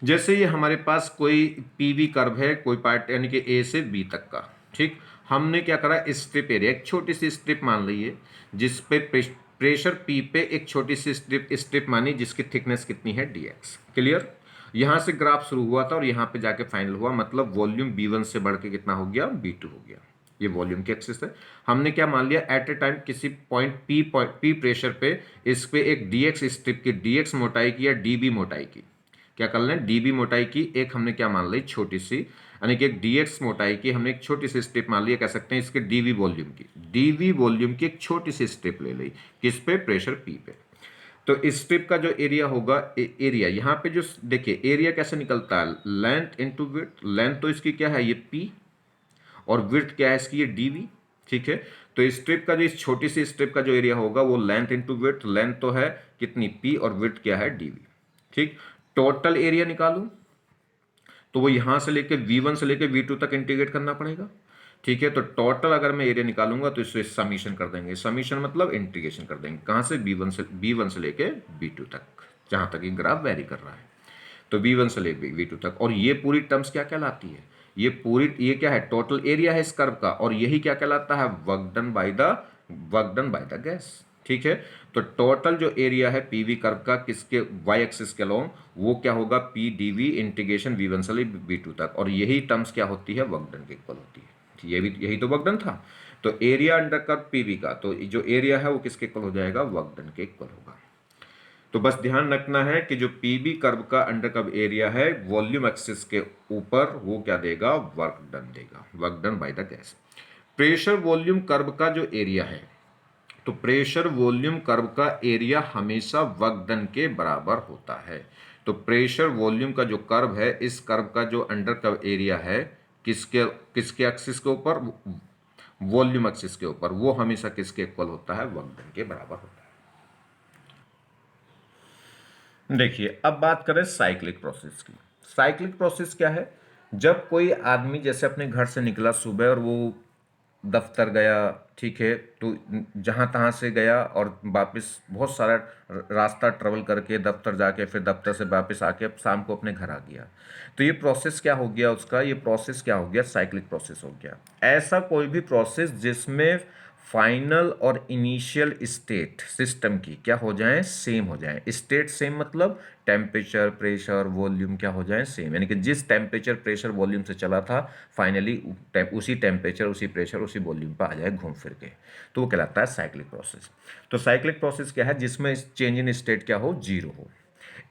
[SPEAKER 1] जैसे ये हमारे पास कोई पीवी कर्व है, कोई पार्ट यानी कि ए से बी तक का, ठीक। हमने क्या करा, स्ट्रिप एरिया, एक छोटी सी स्ट्रिप मान ली जिस पे प्रेशर पी पे एक छोटी सी स्ट्रिप मानी जिसकी थिकनेस कितनी है, dx। क्लियर, यहां से ग्राफ शुरू हुआ था और यहां पे जाके फाइनल हुआ, मतलब वॉल्यूम b1 से बढ़ के कितना हो गया, b2 हो गया। ये वॉल्यूम की एक्सिस है। हमने क्या मान लिया, एट ए टाइम किसी पॉइंट पी प्रेशर पे इस पे एक dx स्ट्रिप की dx मोटाई की या db मोटाई की, क्या कर लें, db मोटाई की एक हमने क्या मान ली, छोटी सी, यानी कि एक dx मोटाई की हमने एक छोटी सी स्ट्रिप मान ली, कह सकते हैं इसके dv वॉल्यूम की, dv वॉल्यूम की एक छोटी सी स्ट्रिप ले ली, किस पे, प्रेशर p पे। तो इस स्ट्रिप का जो एरिया होगा, एरिया यहाँ पे जो देखिए एरिया कैसे निकलता है, लेंथ इनटू विड्थ, लेंथ तो इसकी क्या है, ये p, और विड्थ क्या है इसकी, ये dv, ठीक है। तो इस स्ट्रिप का जो, इस छोटी सी स्ट्रिप का जो एरिया होगा वो लेंथ इनटू विड्थ, लेंथ तो है कितनी p और विड्थ क्या है dv, ठीक। टोटल एरिया निकालूं तो वो यहां से लेके v1 से लेके v2 तक इंटीग्रेट करना पड़ेगा, ठीक है। तो टोटल अगर मैं एरिया निकालूंगा तो इससे समीशन कर देंगे, समीशन मतलब इंटीग्रेशन कर देंगे, कहां से, b1 से लेके b2 तक, जहां तक ये ग्राफ वेरी कर रहा है, तो b1 से लेके v2 तक। और ये पूरी टर्म्स क्या कहलाती है, ये पूरी, ये क्या है, टोटल एरिया है इस कर्व का, और यही क्या कहलाता है, work done by the gas, ठीक है। तो टोटल जो एरिया है पीवी कर्व का किसके, वाई एक्सिस के अलोंग, वो क्या होगा, पी डीवी इंटीग्रेशन v1 से v2 तक, और यही टर्म्स क्या होती है, वर्क डन के इक्वल होती है। ये भी यही तो वर्क डन था। तो एरिया अंडर कर्व पीवी का, तो जो एरिया है वो किसके इक्वल हो जाएगा, वर्क डन के इक्वल होगा। तो बस ध्यान रखना है कि जो पीबी कर्व का अंडर कर्व एरिया है वॉल्यूम एक्सिस के ऊपर, वो क्या देगा, वर्क डन देगा, work done by the gas. Pressure volume curve का जो एरिया है, तो प्रेशर वॉल्यूम कर्व का एरिया हमेशा वर्क डन के बराबर होता है। तो प्रेशर वॉल्यूम का जो कर्व है, इस कर्व का जो अंडर कर्व एरिया है किसके किसके एक्सिस के ऊपर, वॉल्यूम एक्सिस के ऊपर, वो हमेशा किसके इक्वल होता है, वर्क डन के बराबर होता है। देखिए अब बात करें साइक्लिक प्रोसेस की। साइक्लिक प्रोसेस क्या है, जब कोई आदमी जैसे अपने घर से निकला सुबह और वो दफ्तर गया, ठीक है, तो जहाँ तहाँ से गया और वापस बहुत सारा रास्ता ट्रेवल करके दफ्तर जाके फिर दफ्तर से वापस आके अब शाम को अपने घर आ गया, तो ये प्रोसेस क्या हो गया उसका, ये प्रोसेस क्या हो गया, साइक्लिक प्रोसेस हो गया। ऐसा कोई भी प्रोसेस जिसमें फाइनल और इनिशियल स्टेट सिस्टम की क्या हो जाए, सेम हो जाए। स्टेट सेम मतलब टेम्परेचर प्रेशर वॉल्यूम क्या हो जाए, सेम, यानी कि जिस टेम्परेचर प्रेशर वॉल्यूम से चला था फाइनली उसी टेम्परेचर उसी प्रेशर उसी वॉल्यूम पर आ जाए घूम फिर के, तो वो कहलाता है साइक्लिक प्रोसेस। तो साइक्लिक प्रोसेस क्या है, जिसमें चेंज इन स्टेट क्या हो, जीरो हो।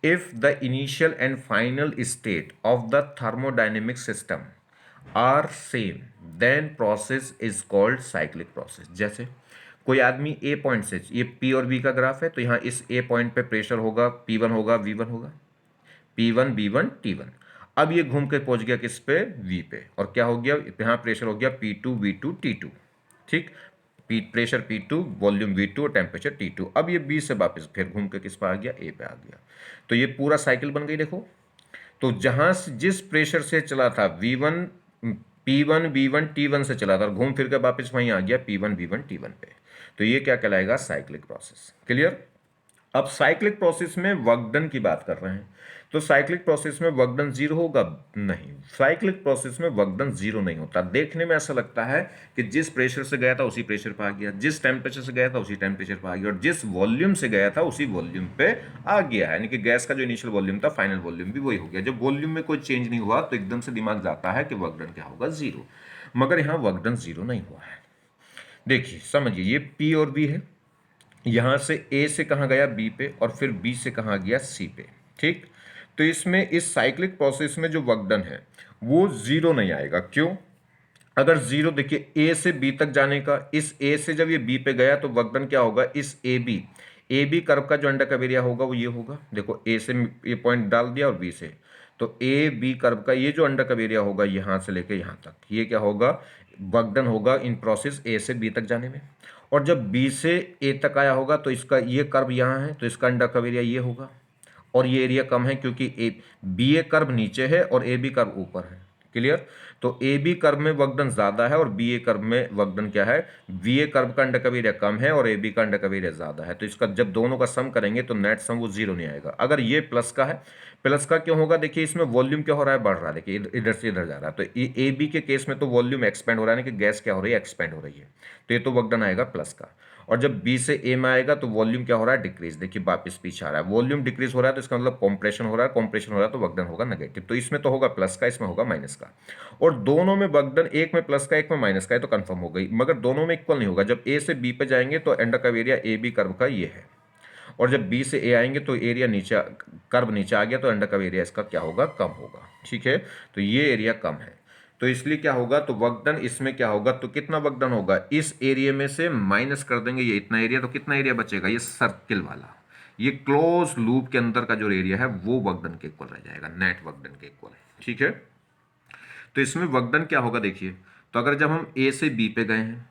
[SPEAKER 1] If the initial and final state of the thermodynamic system are same, then process is called cyclic process। जैसे कोई आदमी ए पॉइंट से, ये पी और बी का ग्राफ है, तो यहाँ इस ए पॉइंट पे प्रेशर होगा P1 होगा V1 होगा, P1 B1 T1। अब ये घूम के पहुंच गया किस पे, V पे, और क्या हो गया, यहाँ प्रेशर हो गया P2 V2 T2, ठीक। प्रेशर P2 वॉल्यूम V2 और टेम्परेचर T2। अब ये B से वापस फिर घूम के किस पे आ गया, A पे आ गया। तो ये पूरा साइकिल बन गई देखो। तो जहां से जिस प्रेशर से चला था V1 P1 B1 T1 से चला था और घूम फिर के वापस वहीं आ गया P1 B1 T1 पे, तो ये क्या कहलाएगा, साइक्लिक प्रोसेस। क्लियर। अब साइक्लिक प्रोसेस में वर्क डन की बात कर रहे हैं, तो साइक्लिक प्रोसेस में वर्क डन जीरो होगा, नहीं, साइक्लिक प्रोसेस में वर्क डन जीरो नहीं होता। देखने में ऐसा लगता है कि जिस प्रेशर से गया था उसी प्रेशर पर आ गया, जिस टेम्परेचर से गया था उसी टेम्परेचर पर आ गया, और जिस वॉल्यूम से गया था उसी वॉल्यूम पे आ गया है, यानी कि गैस का जो इनिशियल वॉल्यूम था फाइनल वॉल्यूम भी वही हो गया। जब वॉल्यूम में कोई चेंज नहीं हुआ तो एकदम से दिमाग जाता है कि वर्क डन क्या होगा, जीरो। मगर यहाँ वर्क डन जीरो नहीं हुआ है। देखिए समझिए, ये पी और बी है, यहां से ए से कहाँ गया, बी पे, और फिर बी से कहाँ गया, सी पे, ठीक। तो इसमें इस साइक्लिक प्रोसेस में जो वर्क डन है वो जीरो नहीं आएगा। क्यों? अगर जीरो, देखिए ए से बी तक जाने का, इस ए से जब ये बी पे गया तो वर्क डन क्या होगा, इस ए बी कर्व का जो अंडर कर्व एरिया होगा वो ये होगा। देखो ए से ये पॉइंट डाल दिया और बी से, तो ए बी कर्व का ये जो अंडर कर्व एरिया होगा यहां से लेके यहां तक, ये क्या होगा, वर्क डन होगा इन प्रोसेस ए से बी तक जाने में। और जब बी से ए तक आया होगा तो इसका ये कर्व यहाँ है, तो इसका अंडर कर्व एरिया ये होगा, और ये एरिया कम है क्योंकि ए बी ए कर्व नीचे है और ए बी कर्व ऊपर है। क्लियर। तो ए बी कर्व में वर्क डन ज्यादा है और बी ए कर्व में वर्क डन क्या है, बी ए कर्व का अंडर कर्व एरिया कम है और ए बी का अंडर कर्व एरिया ज्यादा है। तो इसका जब दोनों का सम करेंगे तो नेट सम वो जीरो नहीं आएगा। अगर ये प्लस का है, प्लस का क्यों होगा, देखिए इसमें वॉल्यूम क्या हो रहा है, बढ़ रहा है, देखिए इधर से इधर जा रहा है। तो ए बी के केस में तो वॉल्यूम एक्सपेंड हो रहा है, कि गैस क्या हो रही है, एक्सपेंड हो रही है, तो ये तो वर्क डन आएगा प्लस का। और जब बी से ए में आएगा तो वॉल्यूम क्या हो रहा है, डिक्रीज, देखिए वापस पीछे आ रहा है, वॉल्यूम डिक्रीज हो रहा है, तो इसका मतलब कॉम्प्रेशन हो रहा है, कॉम्प्रेशन हो रहा है तो वर्क डन होगा नेगेटिव। तो इसमें तो होगा प्लस का, इसमें होगा माइनस का। और दोनों में वर्क डन, एक में प्लस का एक में माइनस का है तो कंफर्म हो गई, मगर दोनों में इक्वल नहीं होगा। जब ए से बी पे जाएंगे तो under curve area A B curve का ये है, और जब बी से ए आएंगे तो एरिया नीचे, कर्व नीचे आ गया तो अंडर कर्व एरिया इसका क्या होगा, कम होगा, ठीक है। तो ये एरिया कम है, तो इसलिए क्या होगा, तो वर्क डन इसमें क्या होगा, तो कितना वर्क डन होगा, इस एरिया में से माइनस कर देंगे ये इतना एरिया, तो कितना एरिया बचेगा, ये सर्किल वाला, ये क्लोज लूप के अंदर का जो एरिया है वो वर्क डन के इक्वल रह जाएगा, नेट वर्क डन के इक्वल, ठीक है। तो इसमें वर्क डन क्या होगा, देखिए, तो अगर जब हम ए से बी पे गए हैं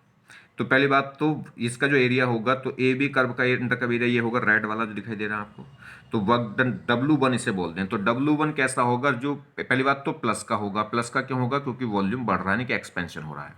[SPEAKER 1] तो पहली बात तो इसका जो एरिया होगा, तो ए बी कर्व का अंडर कर्व एरिया ये होगा, रेड वाला जो दिखाई दे रहा है आपको, तो वर्क डन W1 इसे बोलते हैं। तो W1 कैसा होगा, जो पहली बात तो प्लस का होगा, प्लस का क्यों होगा, क्योंकि वॉल्यूम बढ़ रहा है, कि एक्सपेंशन हो रहा है।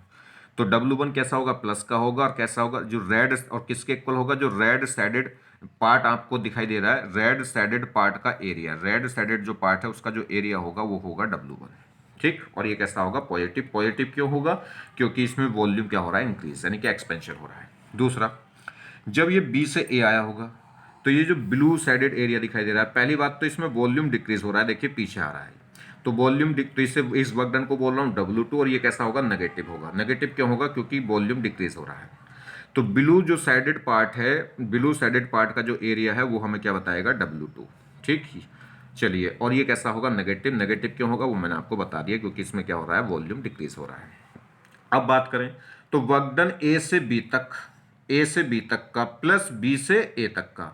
[SPEAKER 1] तो W1 कैसा होगा, प्लस का होगा, और कैसा होगा, जो रेड, और किसके इक्वल होगा, जो रेड शेडेड पार्ट आपको दिखाई दे रहा है, रेड शेडेड पार्ट का एरिया, रेड शेडेड जो पार्ट है उसका जो एरिया होगा वो होगा W1, ठीक। और ये कैसा होगा, पॉजिटिव। पॉजिटिव क्यों होगा, क्योंकि इसमें वॉल्यूम क्या हो रहा है, इंक्रीज, यानी कि एक्सपेंशन हो रहा है। दूसरा, जब ये बी से ए आया होगा तो ये जो ब्लू साइडेड एरिया दिखाई दे रहा है, पहली बात तो इसमें वॉल्यूम डिक्रीज हो रहा है, देखिए पीछे आ रहा है, तो वॉल्यूम, तो इससे इस वर्क डन को बोल रहा हूँ W2, और ये कैसा होगा, नेगेटिव होगा। नेगेटिव क्यों होगा, क्योंकि वॉल्यूम डिक्रीज हो रहा है। तो ब्लू जो साइडेड पार्ट है, ब्लू साइडेड पार्ट का जो एरिया है वो हमें क्या बताएगा, W2, ठीक ही। चलिए, और ये कैसा होगा, नेगेटिव। नेगेटिव क्यों होगा वो मैंने आपको बता दिया, क्योंकि इसमें क्या हो रहा है, वॉल्यूम डिक्रीज हो रहा है। अब बात करें तो वर्क डन ए से बी तक, ए से बी तक का प्लस बी से ए तक का।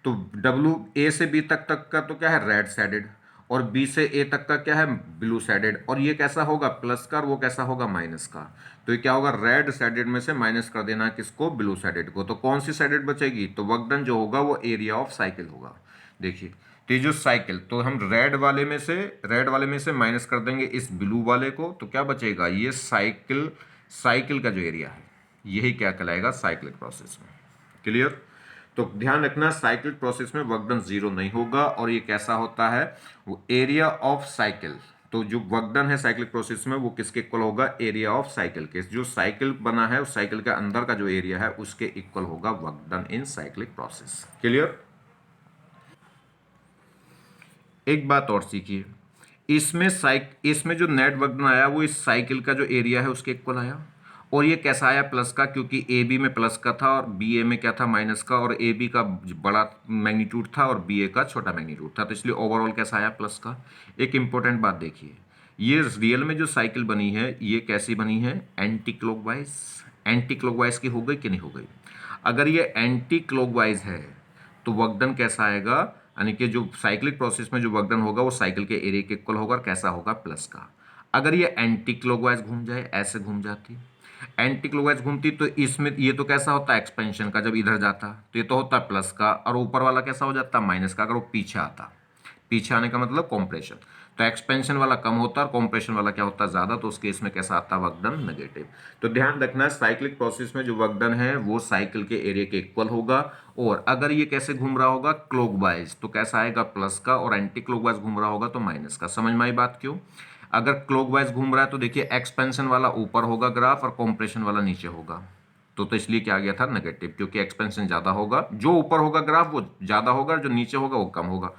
[SPEAKER 1] तो डब्लू ए से बी तक का तो क्या है, रेड साइडेड, और बी से ए तक का क्या है, ब्लू साइडेड। और ये कैसा होगा, प्लस का, और वो कैसा होगा, माइनस का। तो ये क्या होगा, रेड साइडेड में से माइनस कर देना किसको, ब्लू साइडेड को। तो कौन सी साइडेड बचेगी, तो वर्क डन जो होगा वो एरिया ऑफ साइकिल होगा। देखिए, तो ये जो साइकिल, तो हम रेड वाले में से माइनस कर देंगे इस ब्लू वाले को, तो क्या बचेगा, ये साइकिल का जो एरिया है, यही क्या कहलाएगा, साइक्लिक प्रोसेस में। क्लियर। तो ध्यान रखना, साइक्लिक प्रोसेस में वर्क डन जीरो नहीं होगा, और ये कैसा होता है, वो एरिया ऑफ साइकिल। तो जो वर्क डन है साइक्लिक प्रोसेस में वो किसके इक्वल होगा, एरिया ऑफ साइकिल के। जो साइकिल बना है उस साइकिल के अंदर का जो एरिया है उसके इक्वल होगा work done in cyclic process. Clear. एक बात और सीखिए, इसमें जो नेट वर्क डन आया वो इस साइकिल का जो एरिया है उसके इक्वल आया। और ये कैसा आया, प्लस का, क्योंकि ए बी में प्लस का था और बी ए में क्या था, माइनस का, और ए बी का बड़ा मैग्नीट्यूड था और बी ए का छोटा मैग्नीट्यूड था, तो इसलिए ओवरऑल कैसा आया, प्लस का। एक इंपॉर्टेंट बात देखिए, ये रियल में जो साइकिल बनी है ये कैसी बनी है, एंटी क्लॉकवाइज। एंटी क्लॉकवाइज की हो गई कि नहीं हो गई। अगर ये एंटी क्लॉकवाइज है तो वर्क डन कैसा आएगा, यानी कि जो साइक्लिक प्रोसेस में जो वर्क डन होगा वो साइकिल के एरिया के इक्वल होगा, और कैसा होगा, प्लस का। अगर ये एंटी क्लॉकवाइज घूम जाए, ऐसे घूम जाती, एंटी क्लॉकवाइज घूमती, तो इसमें ये तो कैसा होता है, एक्सपेंशन का, जब इधर जाता तो ये तो होता है प्लस का, और ऊपर वाला कैसा हो जाता है, माइनस का, अगर वो पीछे आता। पीछे आने का मतलब कॉम्प्रेशन। तो एक्सपेंशन वाला कम होता है और कॉम्प्रेशन वाला क्या होता है, ज्यादा, तो उस केस में कैसा आता है, वर्क डन नेगेटिव। तो ध्यान रखना, साइक्लिक प्रोसेस में जो वर्क डन है वो साइकिल के एरिया के इक्वल होगा। और अगर ये कैसे घूम रहा होगा, क्लॉकवाइज, तो कैसा आएगा, प्लस का, और एंटी क्लॉकवाइज घूम रहा होगा तो माइनस का। समझ में आई बात क्यों। अगर क्लॉकवाइज घूम रहा है तो देखिए एक्सपेंशन वाला ऊपर होगा ग्राफ और कॉम्प्रेशन वाला नीचे होगा। तो इसलिए क्या आ गया था, नेगेटिव, क्योंकि एक्सपेंशन ज्यादा होगा, जो ऊपर होगा ग्राफ वो ज्यादा होगा, जो नीचे होगा वो कम होगा।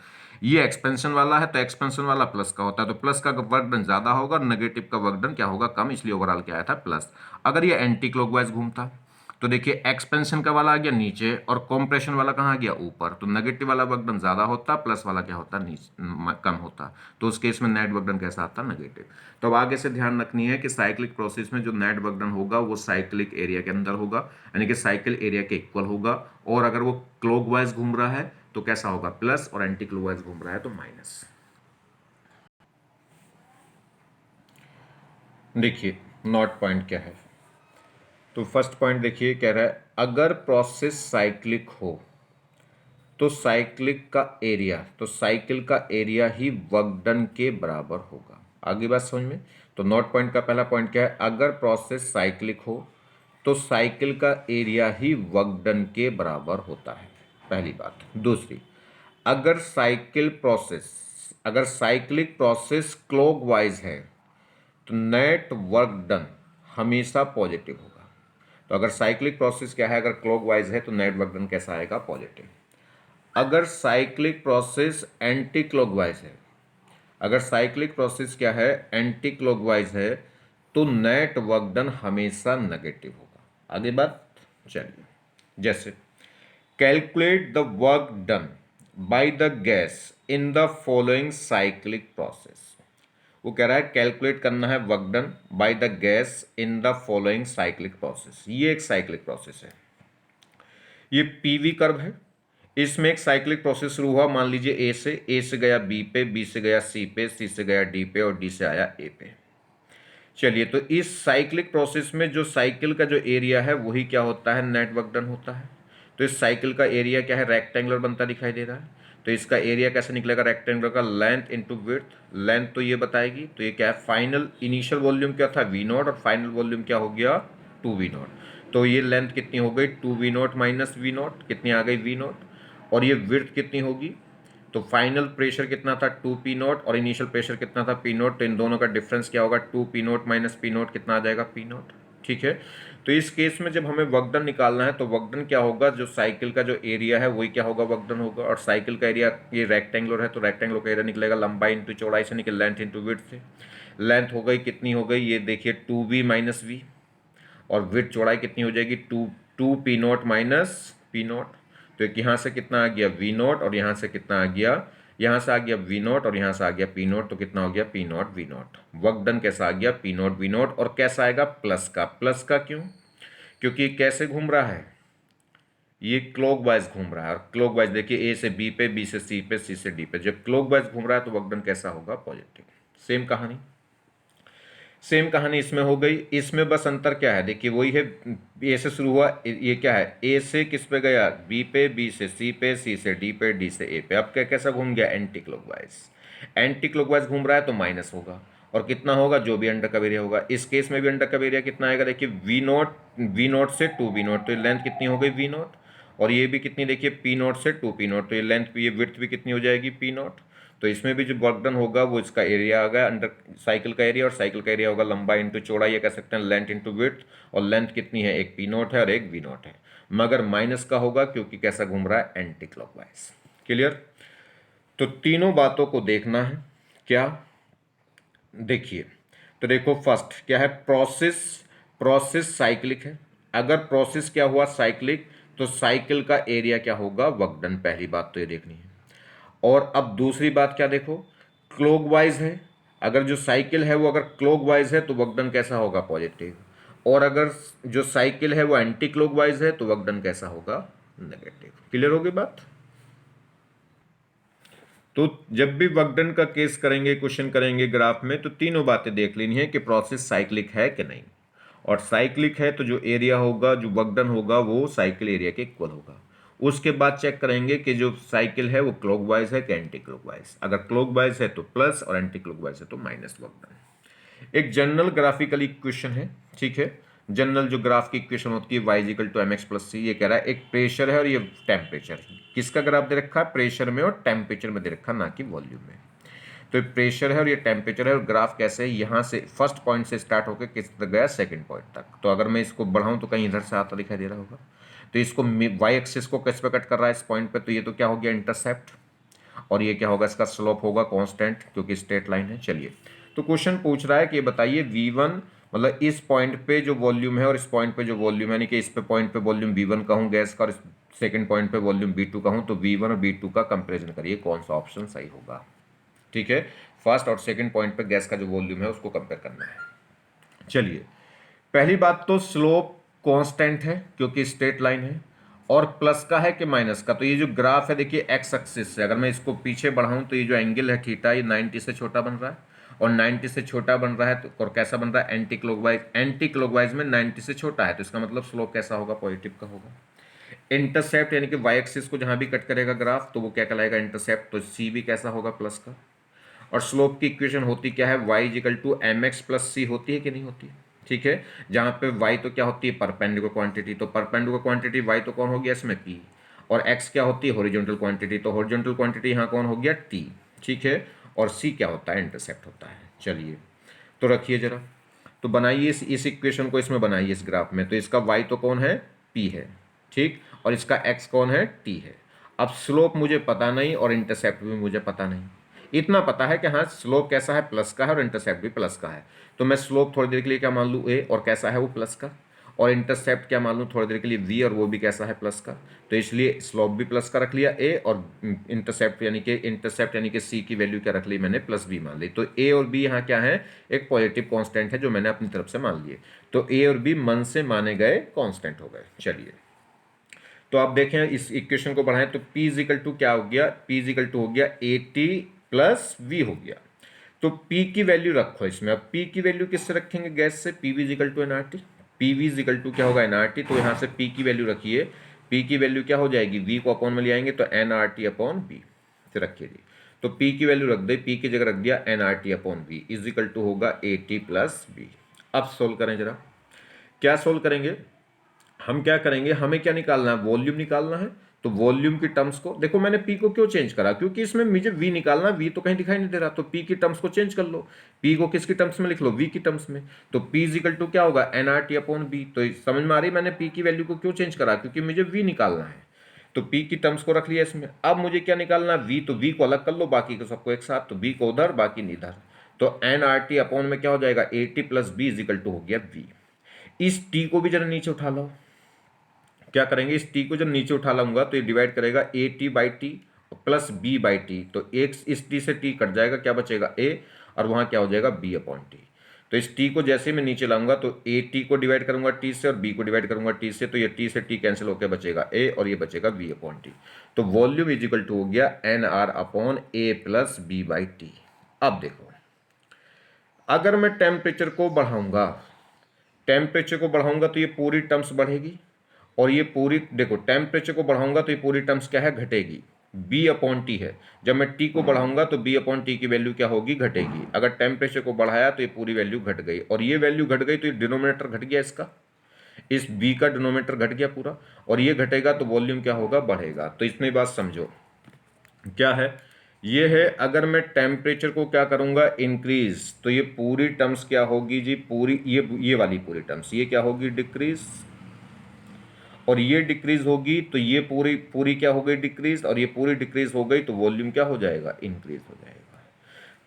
[SPEAKER 1] ये एक्सपेंशन वाला है तो एक्सपेंशन वाला प्लस का होता है, तो प्लस का वर्क डन ज्यादा होगा, नेगेटिव का वर्क डन क्या होगा, कम, इसलिए ओवरऑल क्या आया था, प्लस। अगर ये एंटी क्लॉकवाइज घूमता तो देखिए एक्सपेंशन का वाला आ गया नीचे और कॉम्प्रेशन वाला कहाँ आ गया, ऊपर। तो नेगेटिव वाला वर्क डन ज्यादा होता, प्लस वाला क्या होता, नीचे कम होता। तो उस केस में नेट वर्क डन कैसा आता, नेगेटिव। तो अब आगे से ध्यान रखनी है कि साइक्लिक प्रोसेस में जो नेट वर्क डन होगा वो साइक्लिक एरिया के अंदर होगा, यानी कि साइकिल एरिया के इक्वल होगा। और अगर वो क्लॉकवाइज घूम रहा है तो कैसा होगा, प्लस, और एंटी क्लॉकवाइज घूम रहा है तो माइनस। देखिए नॉट पॉइंट क्या है, तो फर्स्ट पॉइंट देखिए, कह रहा है अगर प्रोसेस साइक्लिक हो तो साइकिल का एरिया ही वर्क डन के बराबर होगा। आगे बात समझ में। तो नॉट पॉइंट का पहला पॉइंट क्या है, अगर प्रोसेस साइक्लिक हो तो साइकिल का एरिया ही वर्क डन के बराबर होता है, पहली बात। दूसरी, अगर साइक्लिक प्रोसेस क्लॉकवाइज है तो नेट वर्क डन हमेशा पॉजिटिव होगा। तो अगर साइक्लिक प्रोसेस क्या है, अगर क्लॉकवाइज है तो नेट वर्क डन कैसा आएगा, पॉजिटिव। अगर साइक्लिक प्रोसेस एंटी क्लॉकवाइज है, अगर साइक्लिक प्रोसेस क्या है, एंटी क्लॉकवाइज है, तो नेट वर्क डन हमेशा नेगेटिव होगा। आगे बात चलिए, जैसे calculate the work done by the gas in the following cyclic process. वो कह रहा है कैलकुलेट करना है work done by the gas in the following cyclic process. ये एक साइक्लिक प्रोसेस है, ये पीवी कर्व है। इसमें एक साइक्लिक प्रोसेस शुरू हुआ, मान लीजिए ए से गया बी पे, बी से गया सी पे, सी से गया डी पे, और डी से आया ए पे। चलिए, तो इस साइक्लिक प्रोसेस में जो साइकिल का जो एरिया है वही क्या होता है, नेट वर्क डन होता है। तो इस साइकिल का एरिया क्या है, रेक्टेंगुलर बनता दिखाई दे रहा है। तो इसका एरिया कैसे निकलेगा, रेक्टेंगुलर का लेंथ इंटू विड्थ। लेंथ तो ये बताएगी, तो ये क्या है, फाइनल इनिशियल वॉल्यूम क्या था, वी नॉट, और फाइनल वॉल्यूम क्या हो गया, 2v0। तो ये लेंथ कितनी हो गई, 2v0 माइनस वी नॉट, कितनी आ गई, वी नॉट। और ये विड्थ कितनी होगी, तो फाइनल प्रेशर कितना था, 2p0, और इनिशियल प्रेशर कितना था, p0। तो इन दोनों का डिफरेंस क्या होगा, 2p0 माइनस p0, कितना आ जाएगा, p0। ठीक है। तो इस केस में जब हमें वर्क डन निकालना है तो वर्क डन क्या होगा, जो साइकिल का जो एरिया है वही क्या होगा, वर्क डन होगा। और साइकिल का एरिया ये रेक्टेंगुलर है तो रेक्टेंगुलर का एरिया निकलेगा लंबाई इंटू चौड़ाई से, निकल लेंथ इंटू विड्थ से। लेंथ हो गई, कितनी हो गई, ये देखिए 2v माइनस वी, और विड्थ चौड़ाई कितनी हो जाएगी, 2p0 माइनस p0। तो एक यहाँ से कितना आ गया, v0, और यहाँ से कितना आ गया, यहाँ से आ गया v0, और यहाँ से आ गया p0। तो कितना हो गया, p0 v0। वर्क डन कैसा आ गया, p0 v0, और कैसा आएगा, प्लस का। प्लस का क्यों, क्योंकि कैसे घूम रहा है, ये क्लॉकवाइज घूम रहा है, और क्लॉकवाइज देखिए ए से बी पे, बी से सी पे, सी से डी पे, जब क्लॉकवाइज घूम रहा है तो वर्क डन कैसा होगा? पॉजिटिव। सेम कहानी, सेम कहानी इसमें हो गई। इसमें बस अंतर क्या है, देखिए वही है, ए से शुरू हुआ, ये क्या है, ए से किस पे गया? बी पे, बी से सी पे, सी से डी पे, डी से ए पे। अब क्या कैसा घूम गया? Anti clockwise. एंटी क्लॉकवाइज घूम रहा है तो माइनस होगा, और कितना होगा? जो भी अंडर कर्व एरिया होगा। इस केस में भी अंडर कर्व एरिया कितना आएगा? देखिए वी नोट से टू वी नोट, तो लेंथ कितनी हो गई? V naught. और ये भी कितनी, देखिए पी नोट से टू पी नोट, तो ये लेंथ भी, ये विड्थ भी कितनी हो जाएगी? P naught. तो इसमें भी जो वर्क डन होगा वो इसका एरिया आ गया अंडर साइकिल का एरिया, और साइकिल का एरिया होगा लंबाई इंटू चौड़ाई, ये कह सकते हैं लेंथ इंटू विड्थ। और लेंथ कितनी है? एक पी नोट है और एक वी नोट है, मगर माइनस का होगा क्योंकि कैसा घूम रहा है? Anti clockwise. क्लियर? तो तीनों बातों को देखना है। क्या? देखिए, तो देखो फर्स्ट क्या है? प्रोसेस, प्रोसेस साइक्लिक है। अगर प्रोसेस क्या हुआ? साइक्लिक, तो साइकिल का एरिया क्या होगा? Work done. पहली बात तो ये देखनी है। और अब दूसरी बात क्या देखो? क्लॉकवाइज है, अगर जो साइकिल है वो अगर क्लॉकवाइज है तो वर्क डन कैसा होगा? पॉजिटिव। और अगर जो साइकिल है वो एंटी क्लॉकवाइज है तो वर्क डन कैसा होगा? नेगेटिव। क्लियर होगी बात? तो जब भी वर्क डन का केस करेंगे, क्वेश्चन करेंगे ग्राफ में, तो तीनों बातें देख लेनी है कि प्रोसेस साइक्लिक है कि नहीं। और साइक्लिक है तो जो एरिया होगा, जो वर्क डन होगा, वो साइकिल एरिया के इक्वल होगा। उसके बाद चेक करेंगे कि जो साइकिल है वो क्लॉकवाइज है कि एंटी क्लॉकवाइज। अगर क्लॉकवाइज है तो प्लस, और एंटी क्लॉकवाइज है तो माइनस वर्क डन। एक जनरल ग्राफिकल इक्वेशन है, ठीक है। जनरल जो ग्राफ की इक्वेशन होती है, y equal to mx plus C, ये कह रहा है एक प्रेशर है और ये टेम्परेचर। किसका ग्राफ दे रखा है? प्रेशर में और टेम्परेचर में दे रखा, ना कि वॉल्यूम में। तो ये प्रेशर है और ये टेम्परेचर है, और ग्राफ कैसे है? यहाँ से फर्स्ट पॉइंट से स्टार्ट होकर किस तक गया? सेकंड पॉइंट तक। तो अगर मैं इसको बढ़ाऊँ तो कहीं इधर से आता दिखाई दे रहा होगा। तो इसको वाई एक्सिस को किस पे कट कर रहा है? इस पॉइंट पे। तो ये तो क्या हो गया? इंटरसेप्ट। और ये क्या होगा? इसका स्लोप होगा कांस्टेंट, क्योंकि स्ट्रेट लाइन है। चलिए, तो क्वेश्चन पूछ रहा है कि बताइए V1, मतलब इस पॉइंट पे जो वॉल्यूम है और इस पॉइंट पे जो वॉल्यूम है, यानी कि इस पे पॉइंट पे वॉल्यूम V1 का हूँ गैस का, और इस सेकंड पॉइंट पे वॉल्यूम V2 का हूँ, तो V1 और V2 का कंपेरिजन करिए, कौन सा ऑप्शन सही होगा। ठीक है, फर्स्ट और सेकंड पॉइंट पे गैस का जो वॉल्यूम है उसको कंपेयर करना है। चलिए, पहली बात तो स्लोप कांस्टेंट है क्योंकि स्ट्रेट लाइन है, और प्लस का है कि माइनस का। तो ये जो ग्राफ है देखिए एक्स एक्सिस से, अगर मैं इसको पीछे बढ़ाऊं तो ये जो एंगल है थीटा, ये 90 से छोटा बन रहा है, और 90 से छोटा बन रहा है तो, और कैसा बन रहा है? Anti clockwise. एंटी क्लॉकवाइज में 90 से छोटा है, तो इसका मतलब स्लोप कैसा होगा? पॉजिटिव का होगा। इंटरसेप्ट यानी कि वाई एक्सिस को जहां भी कट करेगा ग्राफ, तो वो क्या कहलाएगा? इंटरसेप्ट। तो सी भी कैसा होगा? प्लस का। और स्लोप की इक्वेशन होती क्या है? y is equal to m x plus c होती है कि नहीं होती है? ठीक है, जहां पे y तो क्या होती है? Perpendicular quantity. तो परपेंडिकुलर क्वांटिटी y तो कौन हो गया इसमें? p। और x क्या होती है? Horizontal quantity. तो हॉरिजॉन्टल क्वांटिटी यहाँ कौन हो गया? t। ठीक है, और c क्या होता है? इंटरसेप्ट होता है। चलिए, तो रखिए जरा, तो बनाइए इस इक्वेशन को, इसमें बनाइए इस ग्राफ में। तो इसका y तो कौन है? p है, ठीक, और इसका x कौन है? t है। अब स्लोप मुझे पता नहीं और इंटरसेप्ट भी मुझे पता नहीं। इतना पता है कि हाँ स्लोप कैसा है? प्लस का है, और इंटरसेप्ट भी प्लस का है। तो मैं स्लोप थोड़ी देर के लिए क्या मान लूँ? ए, और कैसा है वो? प्लस का। और इंटरसेप्ट क्या मान लूँ थोड़ी देर के लिए? वी, और वो भी कैसा है? प्लस का। तो इसलिए स्लोप भी प्लस का रख लिया ए, और इंटरसेप्ट यानी कि सी की वैल्यू क्या रख ली मैंने? प्लस बी मान ली। तो ए और बी यहाँ क्या है? एक पॉजिटिव कांस्टेंट है जो मैंने अपनी तरफ से मान लिए। तो ए और बी मन से माने गए कांस्टेंट हो गए। चलिए, तो आप देखें इस इक्वेशन को बढ़ाएं तो P इजिकल टू क्या हो गया? P इजिकल टू हो गया AT प्लस V हो गया। तो P की वैल्यू रखो इसमें। अब P की वैल्यू किससे रखेंगे? गैस से। PV equal to NRT। PV equal to क्या होगा? NRT। तो यहाँ से P की वैल्यू रखिए। P की वैल्यू क्या हो जाएगी? V को अपॉन में ले आएंगे तो NRT अपॉन B। तो रखिए जी, तो P की वैल्यू रख दे, P की जगह रख दिया NRT upon B equal to होगा AT प्लस B। अब सोल्व करें जरा। क्या सोल्व करेंगे? हम क्या करेंगे? हमें क्या निकालना है? वॉल्यूम निकालना है। तो वॉल्यूम की टर्म्स को देखो, मैंने पी को क्यों चेंज करा? क्योंकि इसमें मुझे वी निकालना, वी तो कहीं दिखाई नहीं दे रहा, तो पी की टर्म्स को चेंज कर लो। पी को किसकी टर्म्स में लिख लो? वी की टर्म्स में। तो पी इजिकल टू क्या होगा? NRT upon B. तो समझ में आ रही मैंने पी की वैल्यू को क्यों चेंज करा? क्योंकि मुझे वी निकालना है। तो पी की टर्म्स को रख लिया इसमें। अब मुझे क्या निकालना? वी। तो वी को अलग कर लो, बाकी को सबको एक साथ। तो बी को उधर, बाकी इधर। तो एन आर टी अपॉन में क्या हो जाएगा? A T plus B equal to हो गया वी। इस टी को भी जरा नीचे उठा लो। क्या करेंगे? इस टी को जब नीचे उठा लाऊंगा तो ये डिवाइड करेगा A T by T plus B by T. तो एक इस टी से टी कट जाएगा, क्या बचेगा? ए, और वहां क्या हो जाएगा? B upon T. तो इस टी को जैसे मैं नीचे लाऊंगा तो ए टी को डिवाइड करूंगा टी से और बी को डिवाइड करूंगा टी से, तो ये टी से टी कैंसिल होकर बचेगा ए और ये बचेगा बी अपॉन टी। तो वॉल्यूम इज इक्वल टू हो गया N R upon A plus B by T. अब देखो, अगर मैं टेम्परेचर को बढ़ाऊंगा, टेम्परेचर को बढ़ाऊंगा तो ये पूरी टर्म्स बढ़ेगी, और ये पूरी देखो टेम्परेचर को बढ़ाऊंगा तो ये पूरी टर्म्स क्या है, घटेगी। बी अपॉन टी है, जब मैं टी को बढ़ाऊंगा तो बी अपॉन टी की वैल्यू क्या होगी, घटेगी। अगर टेम्परेचर को बढ़ाया तो ये पूरी वैल्यू घट गई, और ये वैल्यू घट गई तो ये डिनोमिनेटर घट गया इसका, इस बी का डिनोमिनेटर घट गया पूरा, और ये घटेगा तो वॉल्यूम क्या होगा, बढ़ेगा। तो इसमें बात समझो क्या है, ये है अगर मैं टेम्परेचर को क्या करूंगा, इंक्रीज, तो ये पूरी टर्म्स क्या होगी जी, पूरी ये वाली पूरी टर्म्स ये क्या होगी, डिक्रीज, और ये डिक्रीज होगी तो ये पूरी पूरी क्या हो गई, डिक्रीज, और ये पूरी डिक्रीज हो गई तो वॉल्यूम क्या हो जाएगा, इंक्रीज हो जाएगा।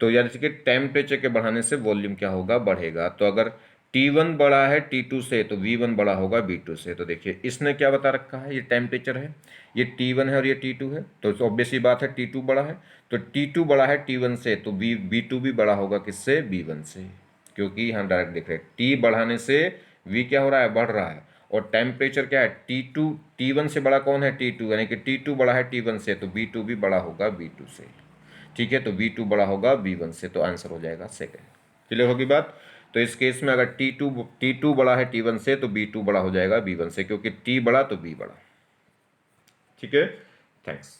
[SPEAKER 1] तो यानी कि टेम्परेचर के बढ़ाने से वॉल्यूम क्या होगा, बढ़ेगा। तो अगर T1 बड़ा है T2 से तो V1 बड़ा होगा V2 से। तो देखिए इसने क्या बता रखा है, ये टेम्परेचर है, ये T1 है और ये T2 है, तो ऑब्वियसली बात है T2 बड़ा है, तो T2 बड़ा है T1 से तो V2 भी बड़ा होगा किससे, V1 से, क्योंकि हम डायरेक्ट देख रहे हैं T बढ़ाने से V क्या हो रहा है, बढ़ रहा है, और टेम्परेचर क्या है, T2 T1 से बड़ा कौन है, T2, यानी कि T2 बड़ा है T1 से तो V2 भी बड़ा होगा V2 से। ठीक है, तो V2 बड़ा होगा V1 से, तो आंसर हो जाएगा सेकंड। क्लियर होगी बात। तो इस केस में अगर T2 बड़ा है T1 से तो B2 बड़ा हो जाएगा B1 से, क्योंकि T बड़ा तो B बड़ा। ठीक है, थैंक्स।